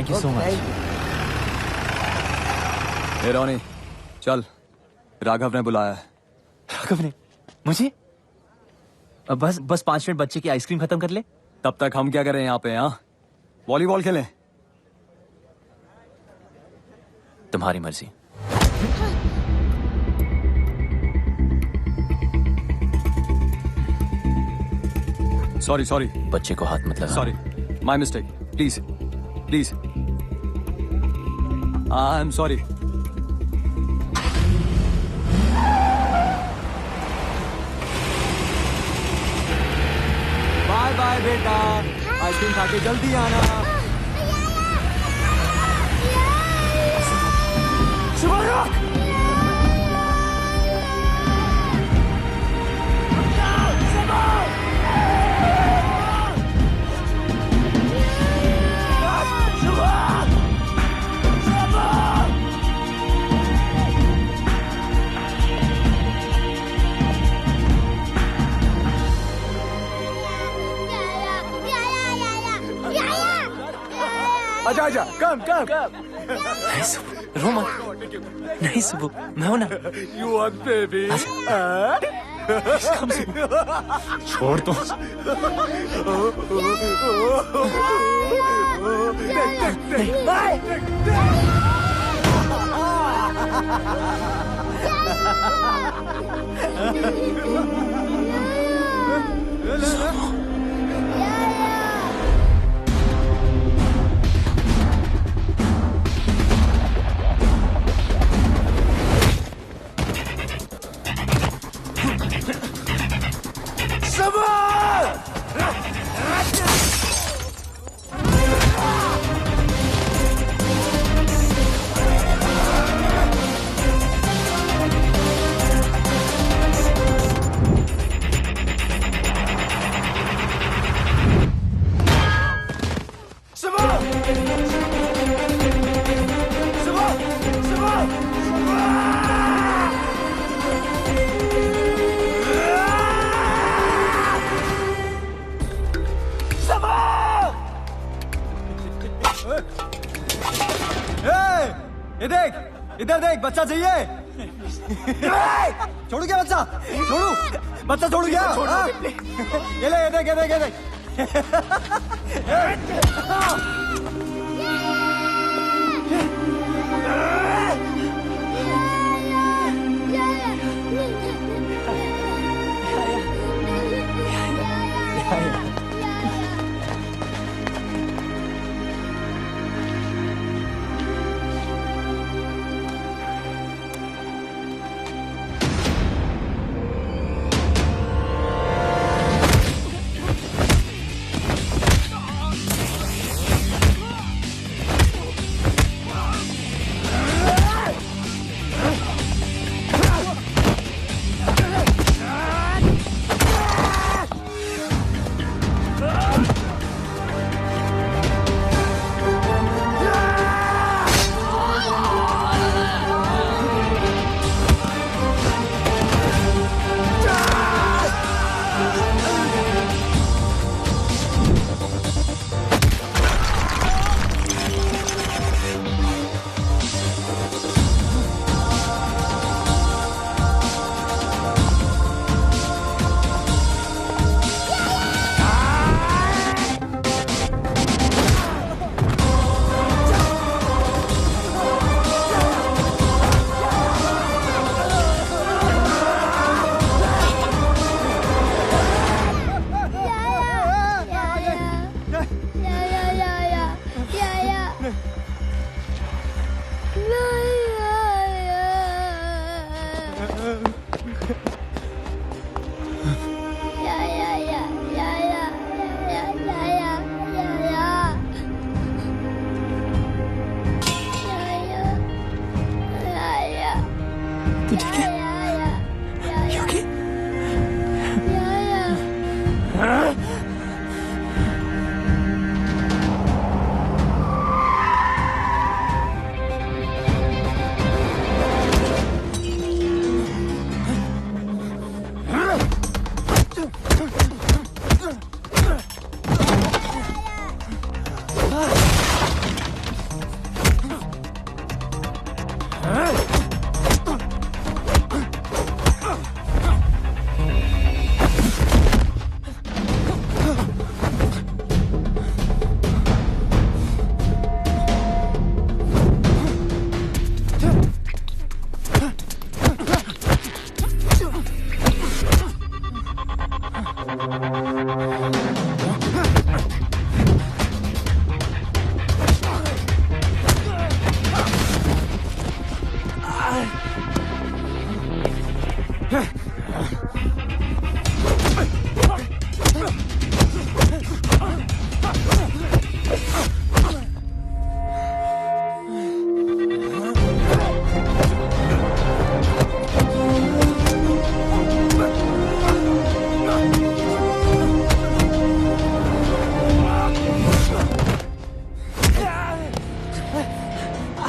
Thank you so much. ए रोनी, चल, राघव ने बुलाया है। राघव ने मुझे? बस 5 मिनट बच्चे की आइसक्रीम खत्म कर ले। तब तक हम क्या करें यहाँ पे? हाँ, वॉलीबॉल खेलें? तुम्हारी मर्जी। सॉरी बच्चे को हाथ मत लगा। Sorry, my mistake. Please I am sorry. Bye bye बेटा, आइसक्रीम खा के जल्दी आना। आजा, कम। नहीं सुबह, रो मत। नहीं सुबह, मैं हूं ना। You want baby? कम सुबह, छोड़ दो। इधर देख, बच्चा चाहिए। छोड़ू क्या बच्चा? बच्चा छोड़ू क्या? ये देख।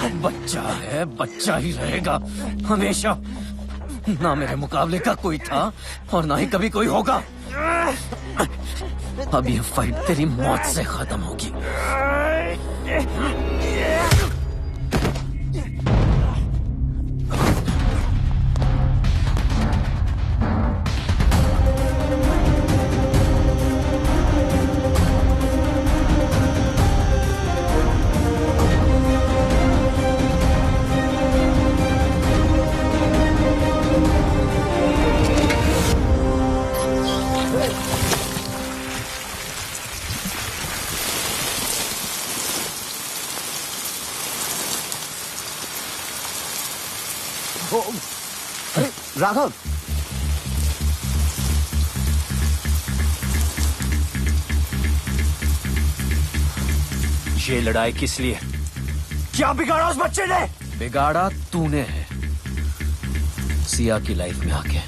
बच्चा है, बच्चा ही रहेगा हमेशा। ना मेरे मुकाबले का कोई था और ना ही कभी कोई होगा। अब ये फाइट तेरी मौत से खत्म होगी। राघव, ये लड़ाई किस लिए? क्या बिगाड़ा उस बच्चे ने? बिगाड़ा तूने है, सिया की लाइफ में आके।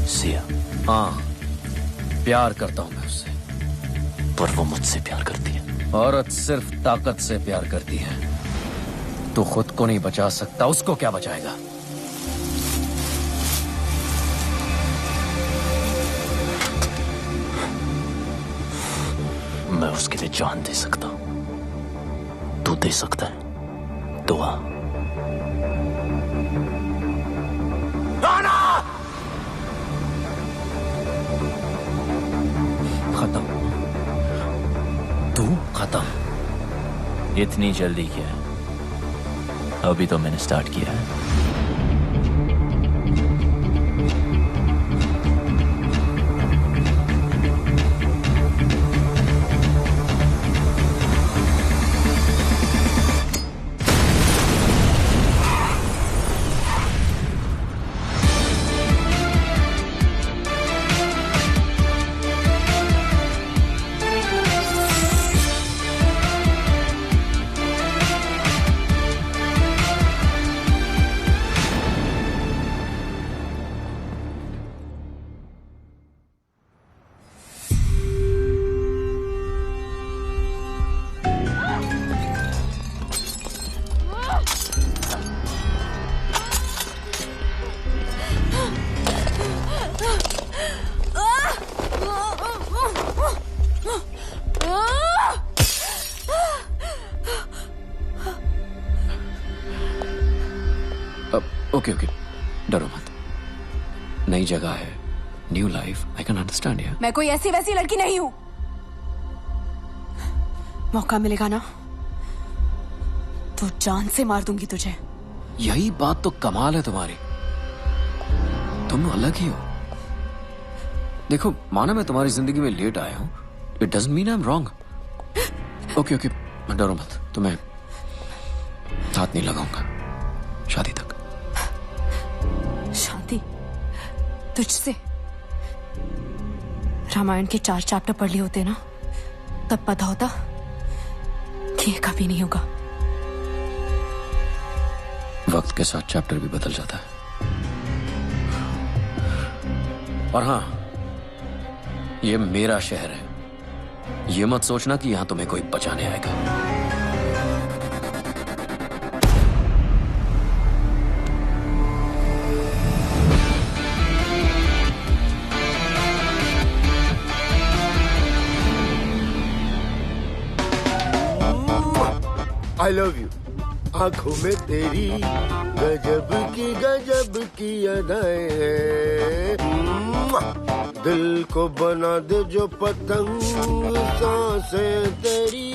सिया? हाँ, प्यार करता हूं मैं उससे। पर वो मुझसे प्यार करती है। औरत सिर्फ ताकत से प्यार करती है। तू खुद को नहीं बचा सकता, उसको क्या बचाएगा? मैं उसके लिए जान दे सकता हूं। तू दे सकता है दुआ। खत्म, तू खत्म। इतनी जल्दी क्या? अभी तो मैंने स्टार्ट किया है। ओके, डरो मत। नई जगह है, new life, I can understand यार। मैं कोई ऐसी वैसी लड़की नहीं हूं। मौका मिलेगा ना तो जान से मार दूंगी तुझे। यही बात तो कमाल है तुम्हारी, तुम अलग ही हो। देखो, माना मैं तुम्हारी जिंदगी में लेट आया हूं, it doesn't mean I am wrong. Okay, डरो मत, तुम्हें हाथ नहीं लगाऊंगा शादी तक। शादी तुझसे? रामायण के 4 चैप्टर पढ़ लिए होते ना, तब पता होता कि ये कभी नहीं होगा। वक्त के साथ चैप्टर भी बदल जाता है। और हाँ, ये मेरा शहर है, ये मत सोचना कि यहां तुम्हें कोई बचाने आएगा। I love you. आंखों में तेरी गजब की अदाएं हैं। दिल को बना दे जो पतंग, सांसें तेरी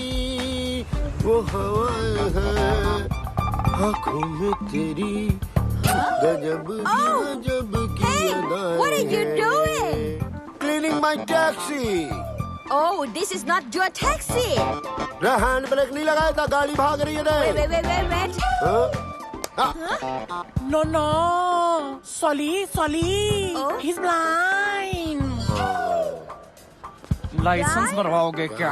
वो हवाएं हैं। आंखों में तेरी गजब की अदाएं। What are you doing? Cleaning my taxi. Oh, this is not your taxi. Hand brake नहीं लगाया था, गाड़ी भाग रही है। Wait. No. Sorry. He's blind. License बनवाओगे क्या?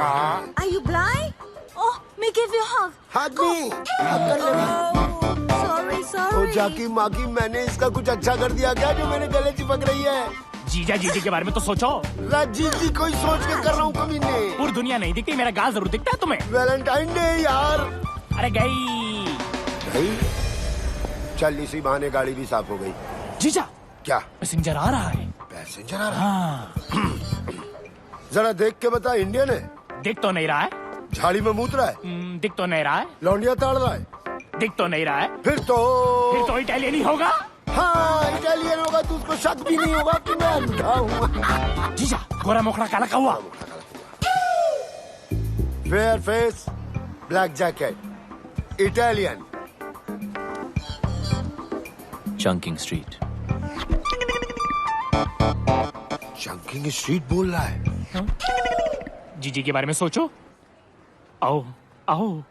Are you blind? Oh, may give you a hug. Hug me. Sorry. ओ जाकी माकी, मैंने इसका कुछ अच्छा कर दिया क्या जो मेरे गले चिपक रही है? जीजा जीजी के बारे में तो सोचो। जीजी कोई सोच के कर रहा हूँ कमीने। पूरी दुनिया नहीं दिखती, मेरा गाल जरूर दिखता है तुम्हें। वैलेंटाइन डे यार। अरे गई चल इसी बहाने गाड़ी भी साफ हो गई। जीजा क्या पैसेंजर आ रहा है? पैसेंजर आ रहा है? जरा देख के बता, इंडियन है? दिख तो नहीं रहा है। झाड़ी में मूत रहा है? दिख तो नहीं रहा है। लौंडिया ताड़ रहा है? दिख तो नहीं रहा है। फिर तो इटालियन ही होगा। हाँ इटालियन होगा तो उसको शक भी नहीं होगा कि मैं अंधा हूँ। जीजा गोरा मोखड़ा काला कौवा। Fair face, black jacket, Italian. Chunking street. Chunking street बोल रहा है? जीजी के बारे में सोचो। आओ आओ।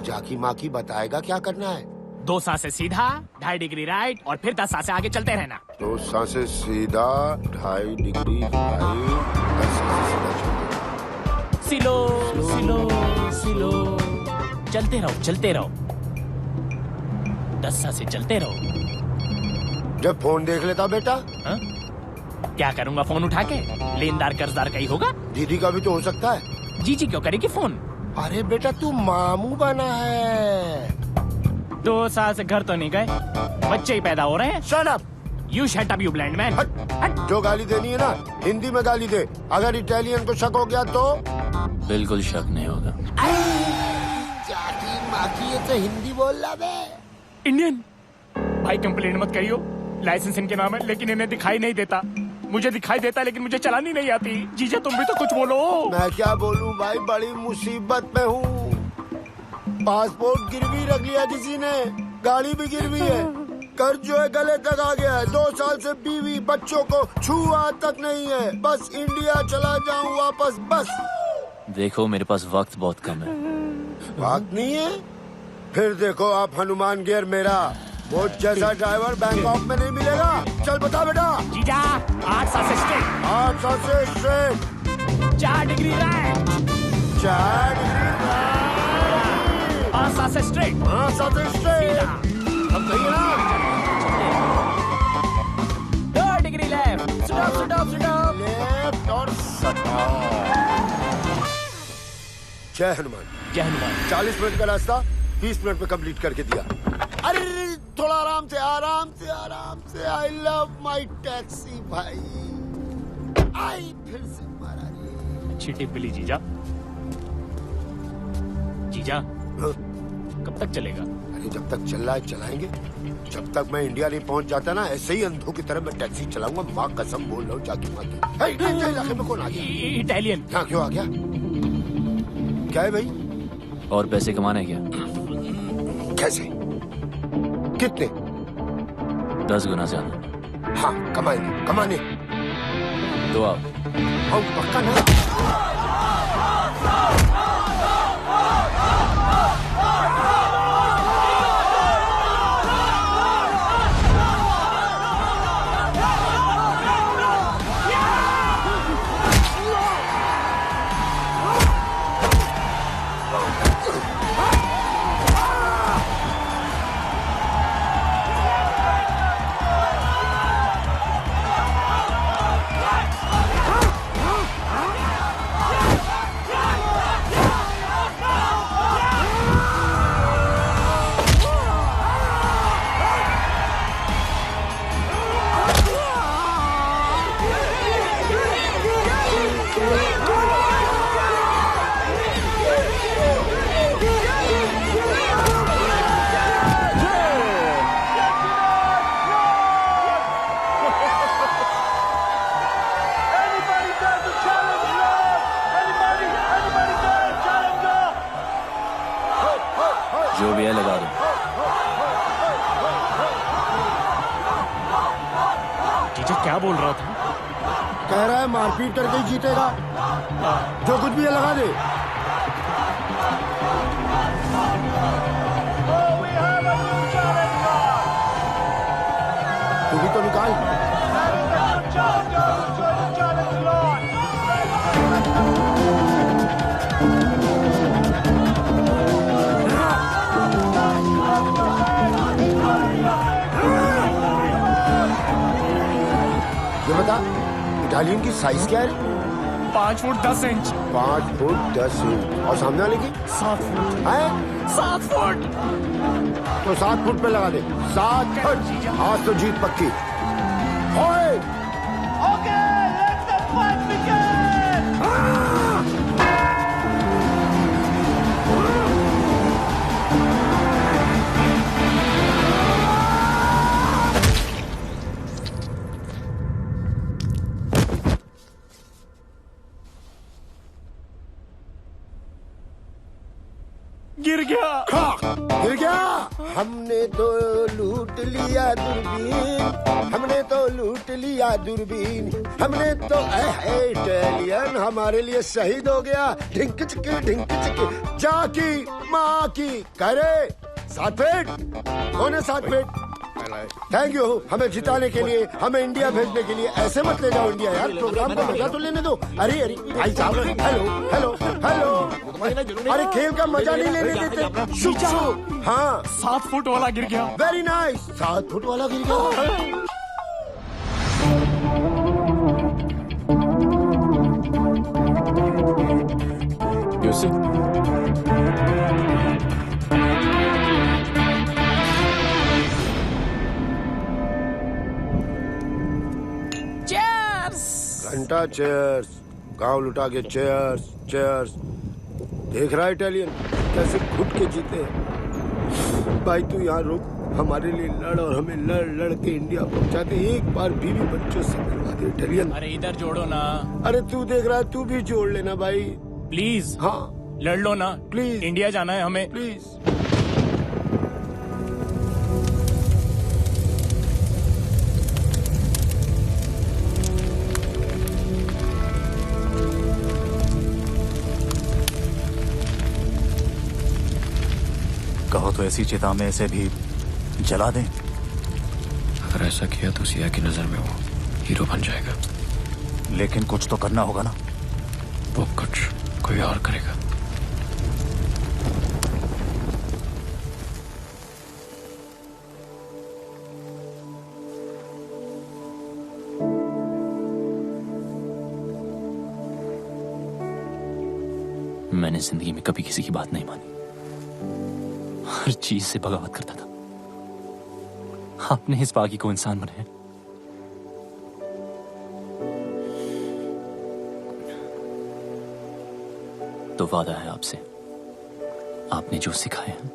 जाकी माँ की बताएगा क्या करना है। 2 सांसें सीधा, 2.5 डिग्री राइट और फिर 10 सांसें आगे चलते रहना। 2 सांसें सीधा, 2.5 डिग्री राइट, 10 सांसें सीधा चलते। सिलो सिलो सिलो, चलते रहो 10 सांसें चलते रहो। जब फोन देख लेता बेटा। हा? क्या करूंगा फोन उठा के? लेनदार कर्जदार का ही होगा। दीदी का भी तो हो सकता है। जीजी क्यों करेगी फोन? अरे बेटा तू मामू बना है। 2 साल से घर तो नहीं गए, बच्चे ही पैदा हो रहे हैं। Shut up. You shut up you blind man. जो गाली देनी है ना हिंदी में गाली दे। अगर इटालियन को शक हो गया तो बिल्कुल शक नहीं होगा। जाकी माँ की ये तो हिंदी बोल रहा बे। इंडियन भाई कंप्लेन मत करियो, लाइसेंस इनके नाम है लेकिन इन्हें दिखाई नहीं देता। मुझे दिखाई देता लेकिन मुझे चलानी नहीं आती। जीजा तुम भी तो कुछ बोलो। मैं क्या बोलूं भाई, बड़ी मुसीबत में हूँ। पासपोर्ट गिरवी रख लिया किसी ने, गाड़ी भी गिरवी है, कर्ज जो है गले तक आ गया है। 2 साल से बीवी बच्चों को छुआ तक नहीं है। बस इंडिया चला जाऊं वापस बस। देखो मेरे पास वक्त बहुत कम है। वक्त नहीं है? फिर देखो आप हनुमान गियर मेरा, वो जैसा ड्राइवर बैंकॉक में नहीं मिलेगा। चल बता बेटा। जीजा 8 सांसें स्ट्रेट। 8 सांसें straight. 4 degree right. 4 degree right. 5 सांसें स्ट्रेट। 5 सांसें स्ट्रेट। अब सही है ना? 2 डिग्री लेफ्ट। स्टॉप। लेफ्ट और जय हनुमान। जय हनुमान। 40 मिनट का रास्ता 20 मिनट में कंप्लीट करके दिया। अरे थोड़ा आराम से। आई लव माई टैक्सी भाई। आई फिर से मारा रे। अच्छी टिप मिली जीजा। कब तक चलेगा? अरे जब तक चल रहा है चलाएंगे। जब तक मैं इंडिया नहीं पहुंच जाता ना, ऐसे ही अंधों की तरह मैं टैक्सी चलाऊंगा। माँ कसम बोल रहा हूँ जाकी माँ की। इलाके में कौन आ गया? इटालियन। क्या क्यों आ गया? क्या है भाई? और पैसे कमाने क्या? कैसे? कितने? 10 गुना ज्यादा। हाँ कमाने। तो आओ। पक्का ना? जो भी है लगा दो। जीजा क्या बोल रहा था? कह रहा है मारपीट करके ही जीतेगा। जो कुछ भी है लगा दे। तू भी तो निकाल। इटालियन की साइज क्या है? 5 फुट 10 इंच। 5 foot 10 inch. और सामने वाले की 7 फुट। है 7 फुट। तो 7 फुट पे लगा दे। 7 फुट। आज तो जीत पक्की। ओए okay, let the fight begin. गिर गया। गिर गया। हमने तो लूट लिया दूरबीन, हमने तो लूट लिया दूरबीन, हमने तो इटालियन हमारे लिए शहीद हो गया। ढिंक चिकी जाकी माँ की करे 7 फीट। कौन है 7 फीट? थैंक यू हमें जिताने के लिए, हमें इंडिया भेजने के लिए। ऐसे मत ले जाओ इंडिया यार, प्रोग्राम को मजा तो लेने दो। अरे अरे भाई साहब, हेलो। अरे खेल का मजा नहीं लेने देते। शुभ। हाँ 7 फुट वाला गिर गया। Very nice. 7 फुट वाला गिर गया। घंटा चेयर्स, गांव लुटा के चेयर्स। देख रहा है इटालियन कैसे घुट के जीते हैं। भाई तू यहाँ रुक, हमारे लिए लड़ और हमें लड़ के इंडिया पहुंचाते। एक बार बीवी बच्चों से मिलवा दे इटालियन। अरे इधर जोड़ो ना। अरे तू देख रहा है, तू भी जोड़ लेना भाई प्लीज। हाँ लड़ लो ना प्लीज। इंडिया जाना है हमें प्लीज। कहो तो ऐसी चिता में ऐसे भी जला दें। अगर ऐसा किया तो सिया की नजर में वो हीरो बन जाएगा। लेकिन कुछ तो करना होगा ना। वो कुछ कोई और करेगा। मैंने जिंदगी में कभी किसी की बात नहीं मानी, हर चीज से बगावत करता था। आपने इस बागी को इंसान बनाया। तो वादा है आपसे, आपने जो सिखाया है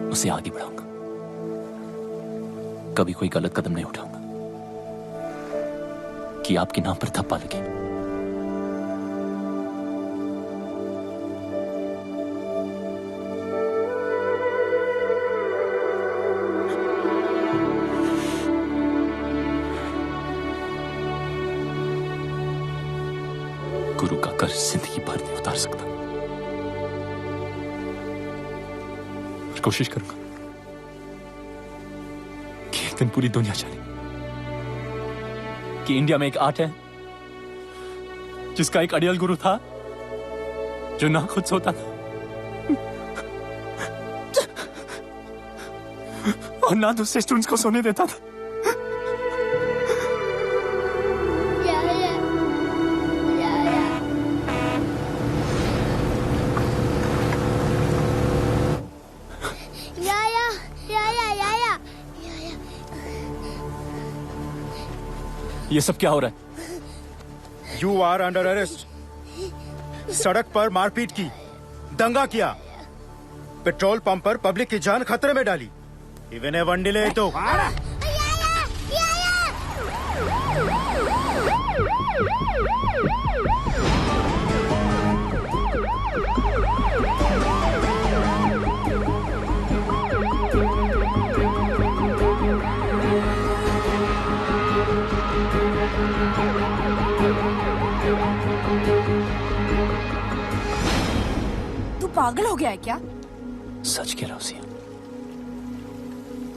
उसे आगे बढ़ाऊंगा। कभी कोई गलत कदम नहीं उठाऊंगा कि आपके नाम पर थप्पा लगे। गुरु का कर्ज जिंदगी भर नहीं उतार सकता, और कोशिश करूंगा कि एक दिन पूरी दुनिया जाने कि इंडिया में एक आर्ट है जिसका एक अड़ियल गुरु था जो ना खुद सोता था और ना दूसरे स्टूडेंट्स को सोने देता था। ये सब क्या हो रहा है? You are under arrest. सड़क पर मारपीट की, दंगा किया, पेट्रोल पंप पर पब्लिक की जान खतरे में डाली। इवन ए वंडिले तो तू पागल हो गया है क्या? सच कह रहा हूं सिया,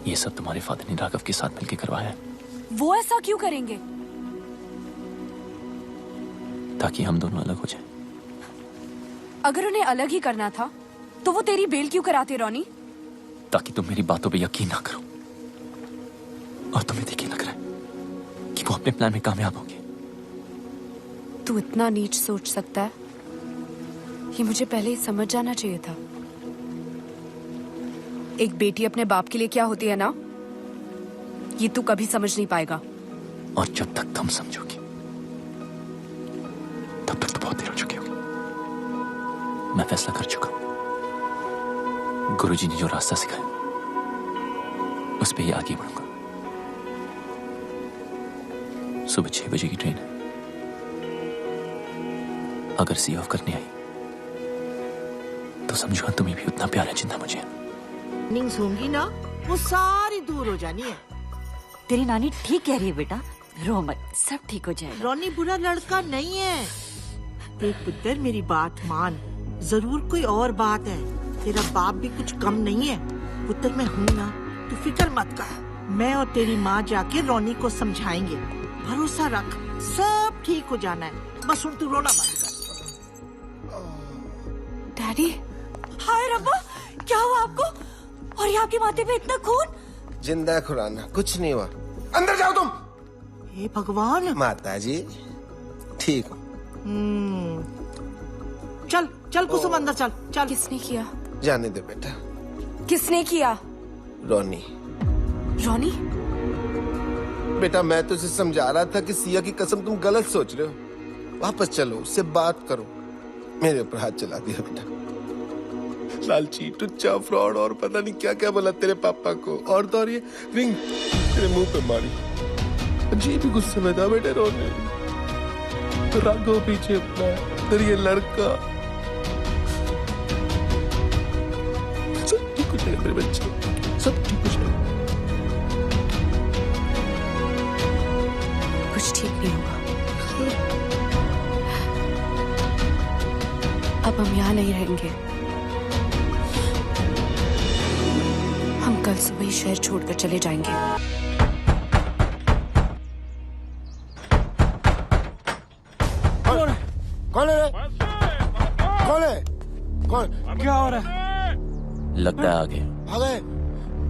ये सब तुम्हारे फादर ने राघव के साथ मिलकर करवाया है। वो ऐसा क्यों करेंगे? ताकि हम दोनों अलग हो जाएं। अगर उन्हें अलग ही करना था तो वो तेरी बेल क्यों कराते रोनी? ताकि तुम मेरी बातों पे यकीन ना करो और तुम्हें देखिए लग रहा है कि वो अपने प्लान में कामयाब होंगे। तू इतना नीच सोच सकता है, ये मुझे पहले ही समझ जाना चाहिए था। एक बेटी अपने बाप के लिए क्या होती है ना, ये तू कभी समझ नहीं पाएगा। और जब तक तुम समझोगी तब तक तो बहुत देर हो चुकी होगी। मैं फैसला कर चुका हूं। गुरुजी ने जो रास्ता सिखाया उस पे ही आगे बढ़ूंगा। सुबह 6 बजे की ट्रेन है। अगर सी ऑफ करने आई तो समझो तुम्हें भी उतना प्यार है जितना मुझे। नींद होंगी ना, वो सारी दूर हो जानी है। तेरी नानी ठीक कह रही है बेटा, रो मत, सब ठीक हो जाएगा। रोनी बुरा लड़का नहीं है। देख पुत्र, मेरी बात मान, जरूर कोई और बात है। तेरा बाप भी कुछ कम नहीं है। पुत्र मैं हूँ ना, तू फिक्र मत कर। मैं और तेरी माँ जाके रोनी को समझाएंगे। भरोसा रख, सब ठीक हो जाना है। बस तू रोना बंद कर। डैडी, हाय रब्बा, क्या हुआ आपको? और यहाँ के माथे पे इतना खून? जिंदा खुराना, कुछ नहीं हुआ। अंदर जाओ तुम। हे भगवान। माता जी ठीक हो? चल चल कुसुम, अंदर चल चल। किसने किया? जाने दे बेटा। किसने किया? रोनी। रोनी? बेटा मैं तुझे समझा रहा था कि सिया की कसम तुम गलत सोच रहे हो। वापस चलो, उससे बात करो। मेरे ऊपर हाथ चला दिया बेटा। लालची, टुच्चा, फ्रॉड और पता नहीं क्या क्या बोला तेरे पापा को। और तो और ये रिंग तेरे मुंह पे मारी। अजीब ही गुस्से में था बेटे रोने। तो राघव पीछे अपना तेरे ये लड़का। सब ठीक हो जाएगा मेरे बच्चे, सब ठीक हो जाएगा। कुछ ठीक नहीं होगा। अब हम यहाँ नहीं रहेंगे। हम कल सुबह ही शहर छोड़कर चले जाएंगे। कौन है? कौन है? कौन? क्या हो रहा है? लगता है आ गए। आ गए?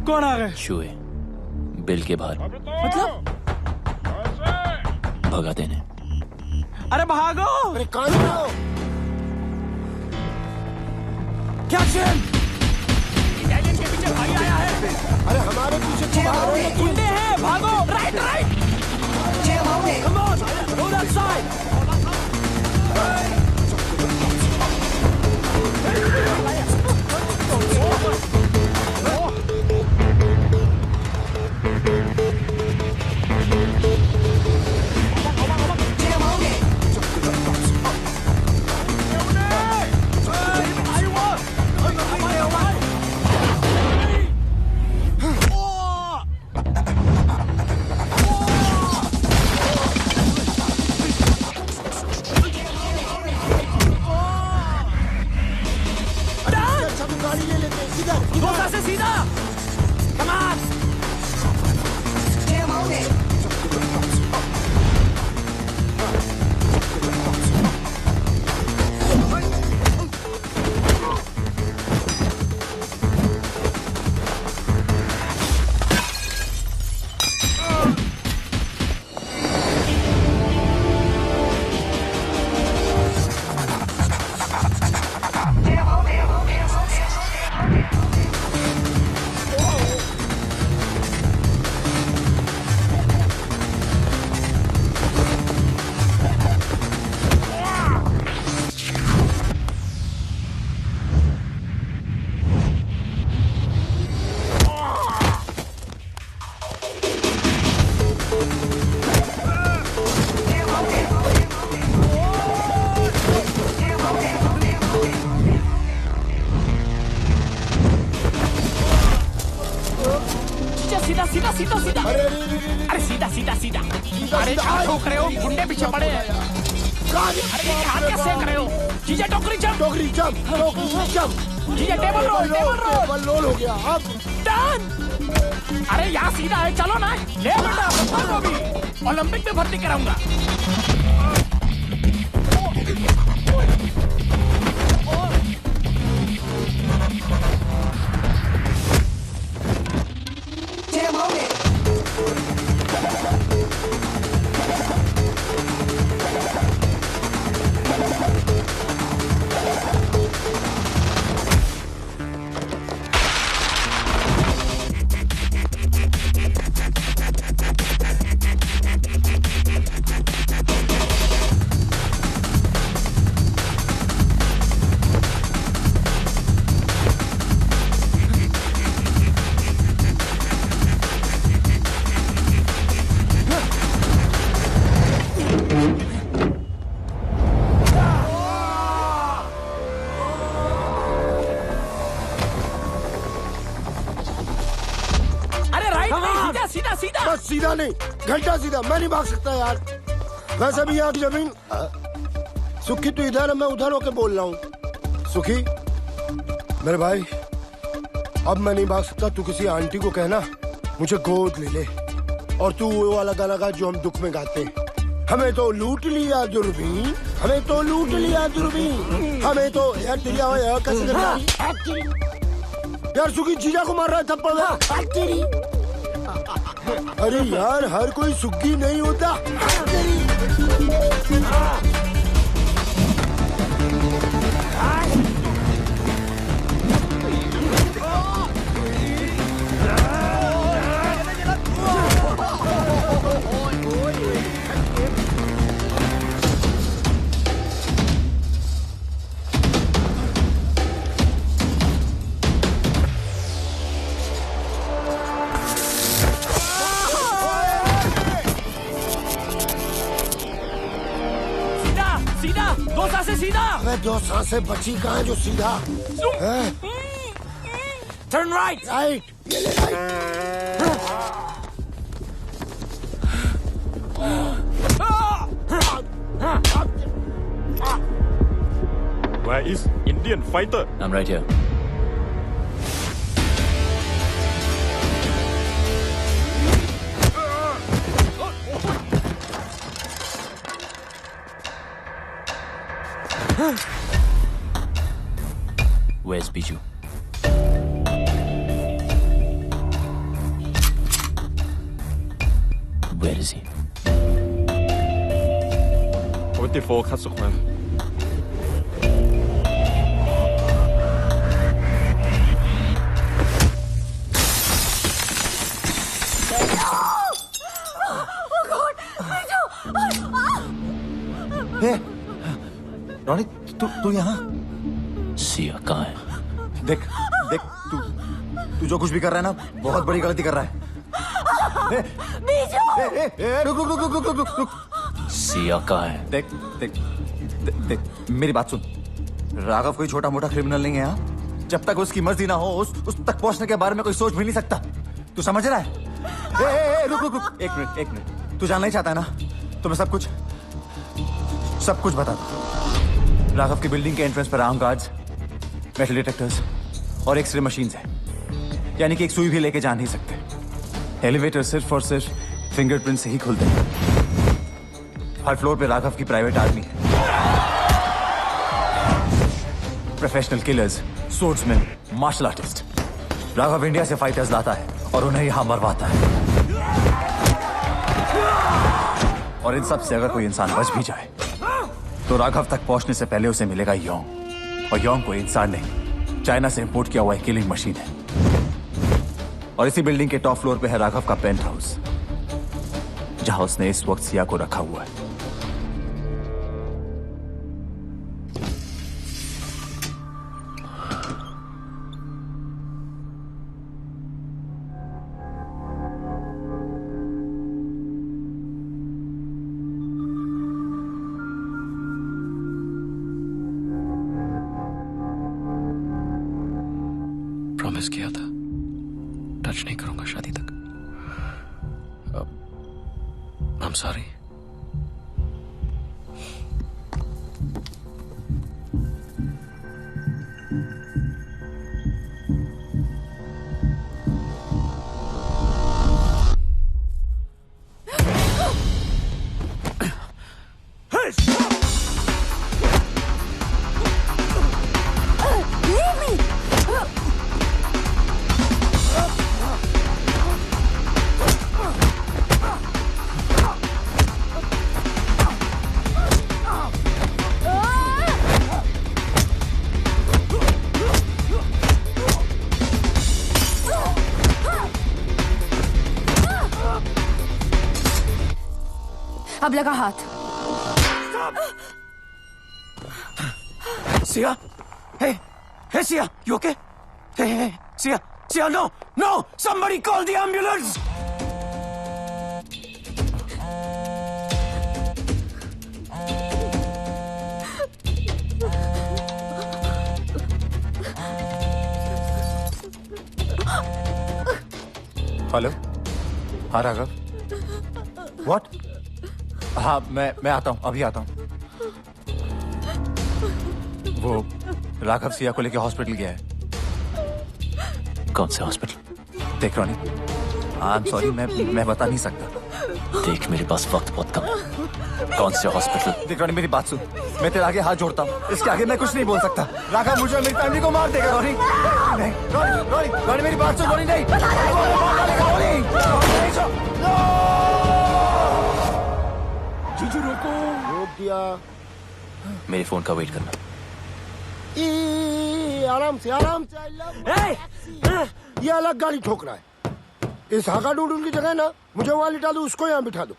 कौन आ गए? शुए बिल के बाहर। मतलब? भगा देने। अरे भागो! अरे कौन हो? क्या चैन? इटालियन के पीछे भाई आया है। अरे हमारे पीछे गुंडे हैं, भागो! Right right! Come on, go that side! सीधा अरे सीधा सीधा सीधा अरे क्या ठोक रहे हो, गुंडे पीछे पड़े हैं। अरे ये हाथ क्या सेक रहे हो? जीजा टोकरी जंप जीजा टेबल रोल हो गया अब डन। अरे यहाँ सीधा है, चलो ना ले बेटा को भी ओलंपिक में भर्ती कराऊंगा। बस सीधा नहीं, घंटा सीधा। मैं नहीं भाग सकता यार। वैसे भी यहाँ की जमीन। सुखी तू इधर है, मैं उधर होके बोल रहा हूँ। सुखी मेरे भाई, अब मैं नहीं भाग सकता। तू किसी आंटी को कहना मुझे गोद ले ले, और तू वो वाला गाना गा जो हम दुख में गाते हैं। हमें तो लूट लिया दूरबीन, हमें तो लूट लिया दूरबीन, हमें तो यार तेरी आवाज़ कैसे कर रहा है? यार सुखी जीजा को मार रहा है थप्पड़ में। अरे यार हर कोई सुखी नहीं होता। दो सांसें बची कहाँ है जो सीधा? Turn right. राइट, ये ले Where is Indian fighter? I'm right here. Where's Biju? Where is he? 44 คัดสุขมัน Ronnie तू यहाँ? सिया कहाँ है? देख देख तू जो कुछ भी कर रहा है ना, बहुत बड़ी गलती कर रहा है। रुक। सिया कहाँ है? देख मेरी बात सुन। राघव कोई छोटा मोटा क्रिमिनल नहीं है। यहाँ जब तक उसकी मर्जी ना हो उस तक पहुंचने के बारे में कोई सोच भी नहीं सकता। तू समझ रहा है? रुक एक मिनट। तू जानना ही चाहता है ना, तो मैं सब कुछ बता दूं। राघव की बिल्डिंग के एंट्रेंस पर आर्म गार्ड्स, मेटल डिटेक्टर्स और एक्सरे मशीन्स हैं। यानी कि एक सुई भी लेके जा नहीं सकते। एलिवेटर सिर्फ और सिर्फ फिंगरप्रिंट से ही खुलते हैं। हर फ्लोर पे राघव की प्राइवेट आर्मी है। Professional killers, swordsman, martial artist. Raghav India से फाइटर्स लाता है और उन्हें यहां मरवाता है। और इन सब से अगर कोई इंसान बच भी जाए तो राघव तक पहुंचने से पहले उसे मिलेगा योंग। और योंग कोई इंसान नहीं, चाइना से इंपोर्ट किया हुआ एक किलिंग मशीन है। और इसी बिल्डिंग के टॉप फ्लोर पे है राघव का पेंट हाउस, जहां उसने इस वक्त सिया को रखा हुआ है। प्रॉमिस किया था टच नहीं करूंगा शादी तक। I'm sorry. अब लगा हाथ। Siya, hey, Siya, you okay? Hey, Siya, no! Somebody call the ambulance! Hello, हाँ राघव, व्हाट? हाँ मैं आता हूँ, अभी आता हूँ। वो राघव सिया को लेके हॉस्पिटल गया है। कौन से हॉस्पिटल? देख रॉनी, आई एम सॉरी, मैं बता नहीं सकता। देख मेरे पास वक्त बहुत कम है। कौन से हॉस्पिटल? देख रॉनी, मेरी बात सुन, मैं तेरे आगे हाथ जोड़ता हूँ, इसके आगे मैं कुछ नहीं बोल सकता। राघव मुझे और मेरी फैमिली को मार देगा। रॉनी नहीं, रॉनी मेरी बात सुन। रॉनी नहीं, जीजू रोको। रोक दिया। मेरे फोन का वेट करना। आराम से ये अलग गाड़ी ठोक रहा है। इस हाका डूडूल की जगह ना मुझे वहां लिटा दो, उसको यहाँ बिठा दो।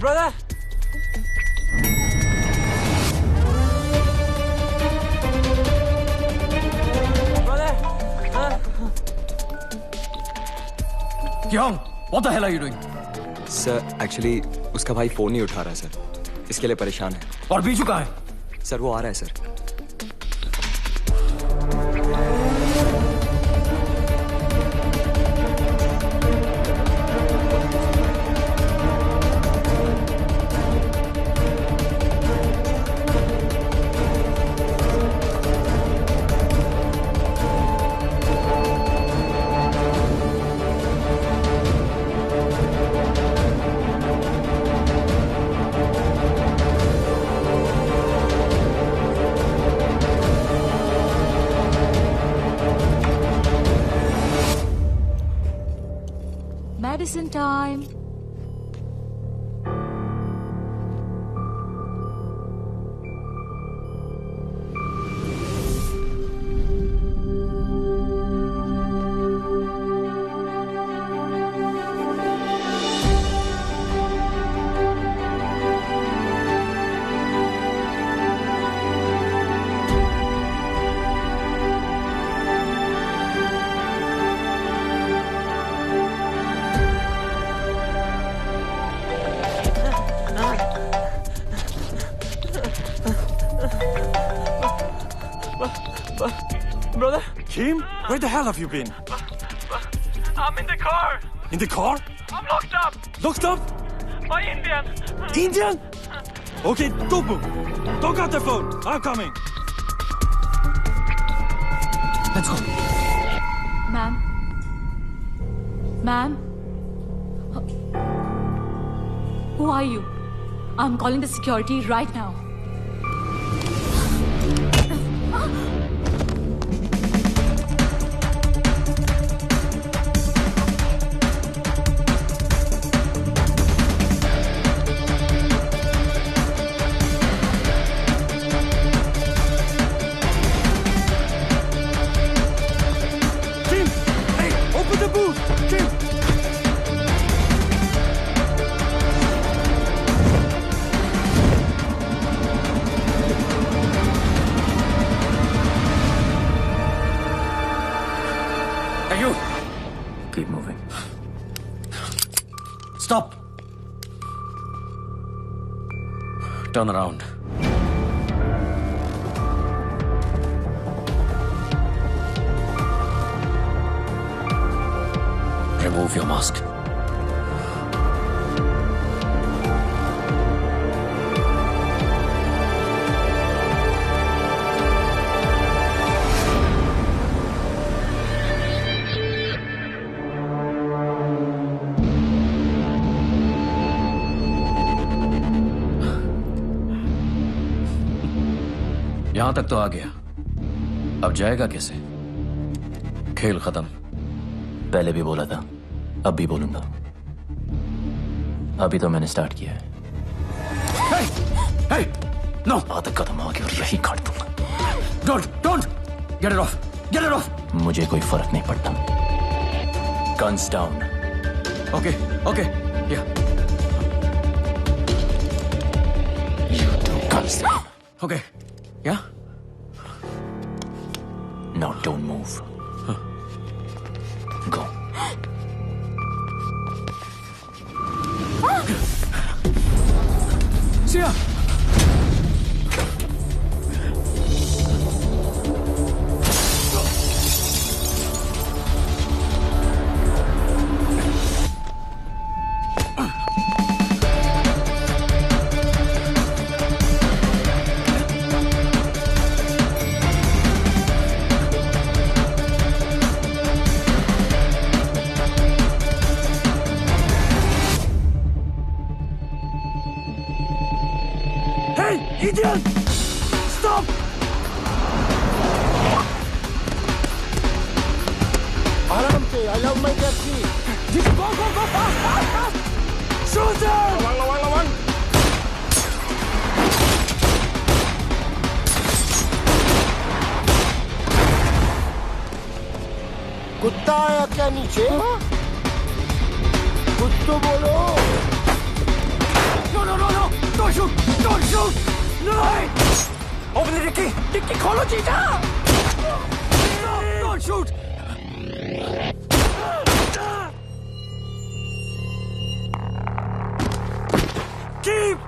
Brother! Kyung, what the hell are you doing? Sir actually उसका भाई फोन नहीं उठा रहा है सर, इसके लिए परेशान है। और बीजू कहाँ है? सर वो आ रहा है sir. Medicine time. Brother? Kim, where the hell have you been? I'm in the car. In the car? I'm locked up. Locked up? By Indian. Indian? Okay, don't move. Don't cut the phone. I'm coming. Let's go. Ma'am? Ma'am? Who are you? I'm calling the security right now. Keep moving. Stop. Turn around. Remove your mask. यहां तक तो आ गया, अब जाएगा कैसे? खेल खत्म। पहले भी बोला था, अब भी बोलूंगा। अभी तो मैंने स्टार्ट किया है। Hey! No! आधा कदम आगे और यही काट दूंगा। Don't! Get it off! Get it off! मुझे कोई फर्क नहीं पड़ता। Guns down. Okay. Yeah. You do guns down. Okay. Yeah? Now don't move. Go. Sia! Idiot! Stop! आराम से, I love my taxi. Go, fast! Shoot him! लवण. कुत्ता आया क्या नीचे? कुछ तो बोलो. No! Don't shoot! No! Open the dicky! Dicky खोलो जीजा! Don't shoot! Keep!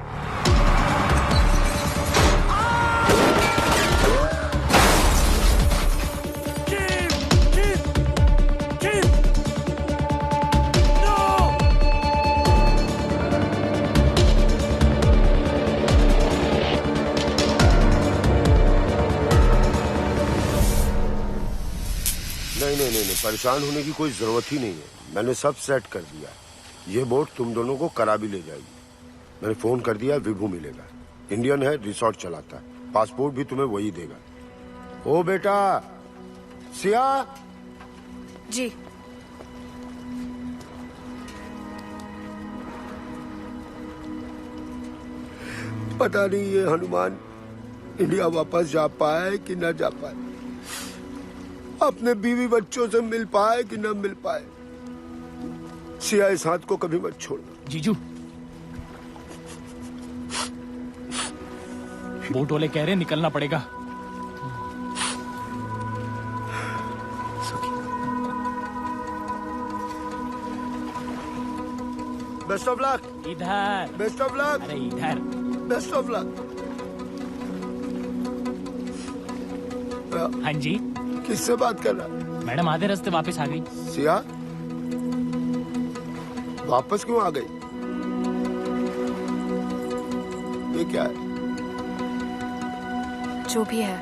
नहीं, परेशान होने की कोई जरूरत ही नहीं है। मैंने सब सेट कर दिया। ये बोट तुम दोनों को करा भी ले जाएगी। मैंने फोन कर दिया, विभू मिलेगा। इंडियन है, रिसोर्ट चलाता है। पासपोर्ट भी तुम्हें वही देगा। ओ बेटा, सिया। जी। पता नहीं ये हनुमान इंडिया वापस जा पाए कि न जा पाए, अपने बीवी बच्चों से मिल पाए कि न मिल पाए। सिया, इस हाथ को कभी मत छोड़ना। जीजू, बोट वाले कह रहे निकलना पड़ेगा। Best of luck. इधर। Best of luck. अरे इधर। Best of luck. हाँ जी। किससे बात कर रहा? मैडम आधे रास्ते वापस आ गई। सिया, वापस क्यों आ गई? ये क्या है? जो भी है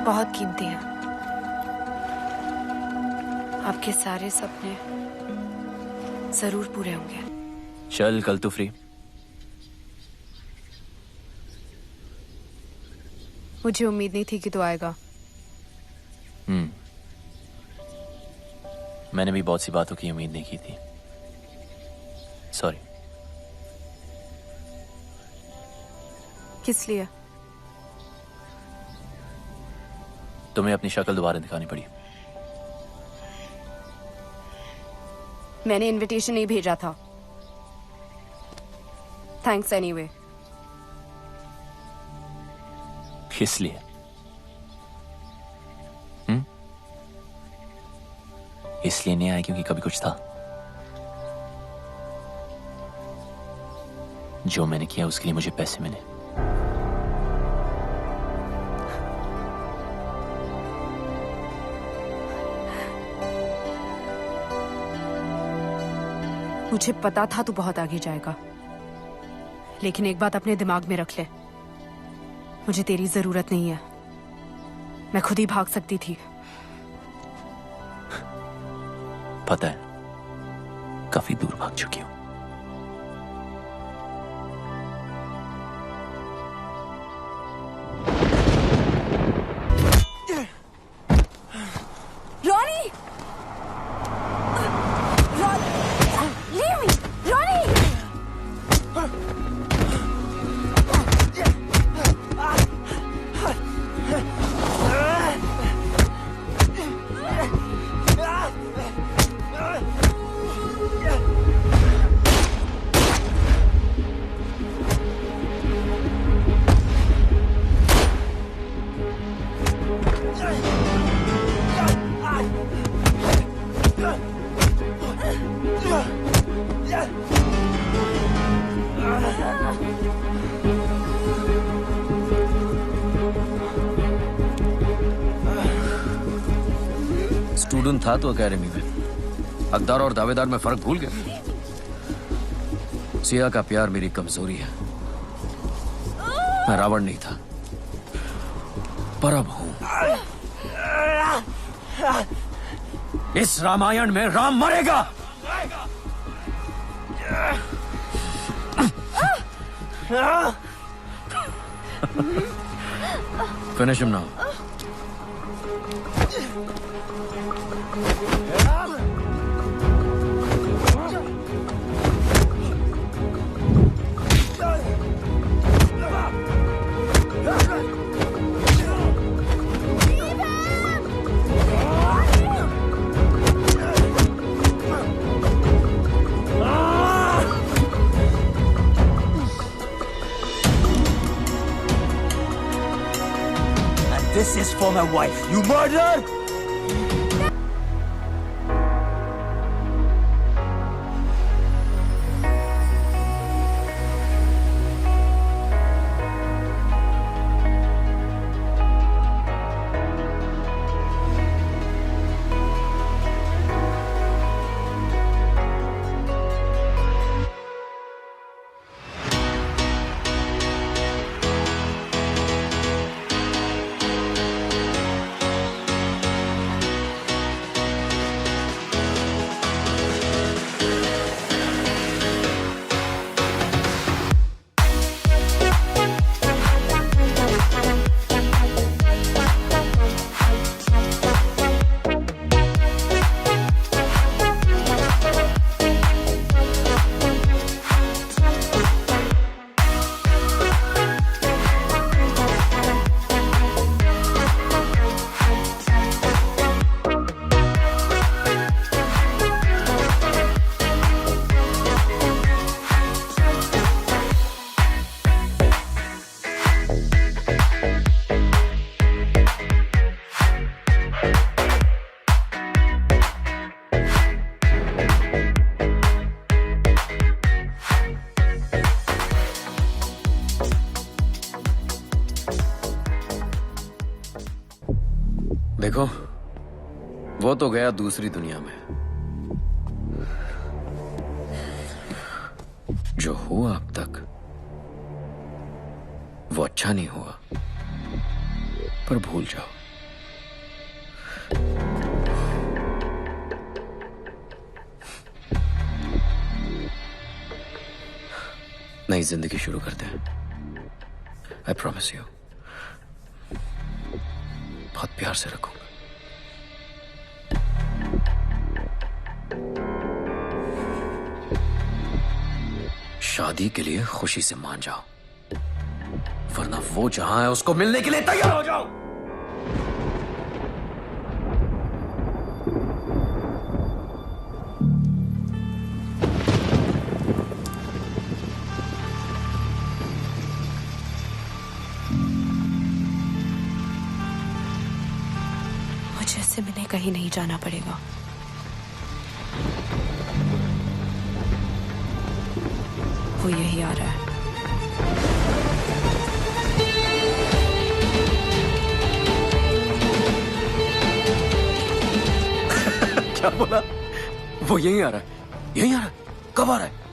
बहुत कीमती है। आपके सारे सपने जरूर पूरे होंगे। चल, कल तो फ्री। मुझे उम्मीद नहीं थी कि तू आएगा। मैंने भी बहुत सी बातों की उम्मीद नहीं की थी। सॉरी। किस लिए? तुम्हें अपनी शक्ल दोबारा दिखानी पड़ी। मैंने इनविटेशन नहीं भेजा था। Thanks anyway. इसलिए इसलिए नहीं आया क्योंकि कभी कुछ था। जो मैंने किया उसके लिए मुझे पैसे मिले। मुझे पता था तू बहुत आगे जाएगा, लेकिन एक बात अपने दिमाग में रख ले, मुझे तेरी जरूरत नहीं है। मैं खुद ही भाग सकती थी। पता है, काफी दूर भाग चुकी हूं। Ronnie! Leave me! Ronnie! Student था तो अकेडमी में, हकदार और दावेदार में फर्क भूल गया। सिया का प्यार मेरी कमजोरी है। मैं रावण नहीं था, पर अब हूं। इस रामायण में राम मरेगा। Finish him now. This is for my wife. You murdered! देखो, वो तो गया दूसरी दुनिया में। जो हुआ अब तक वो अच्छा नहीं हुआ, पर भूल जाओ। नई जिंदगी शुरू करते हैं। आई प्रॉमिस यू, बहुत प्यार से रखूंगा। शादी के लिए खुशी से मान जाओ, वरना वो जहां है उसको मिलने के लिए तैयार हो जाओ। मुझे इससे मिलने कहीं नहीं जाना पड़ेगा। वो यही आ रहा है। क्या बोला? वो यहीं आ रहा है? यहीं आ रहा है? कब आ रहा है?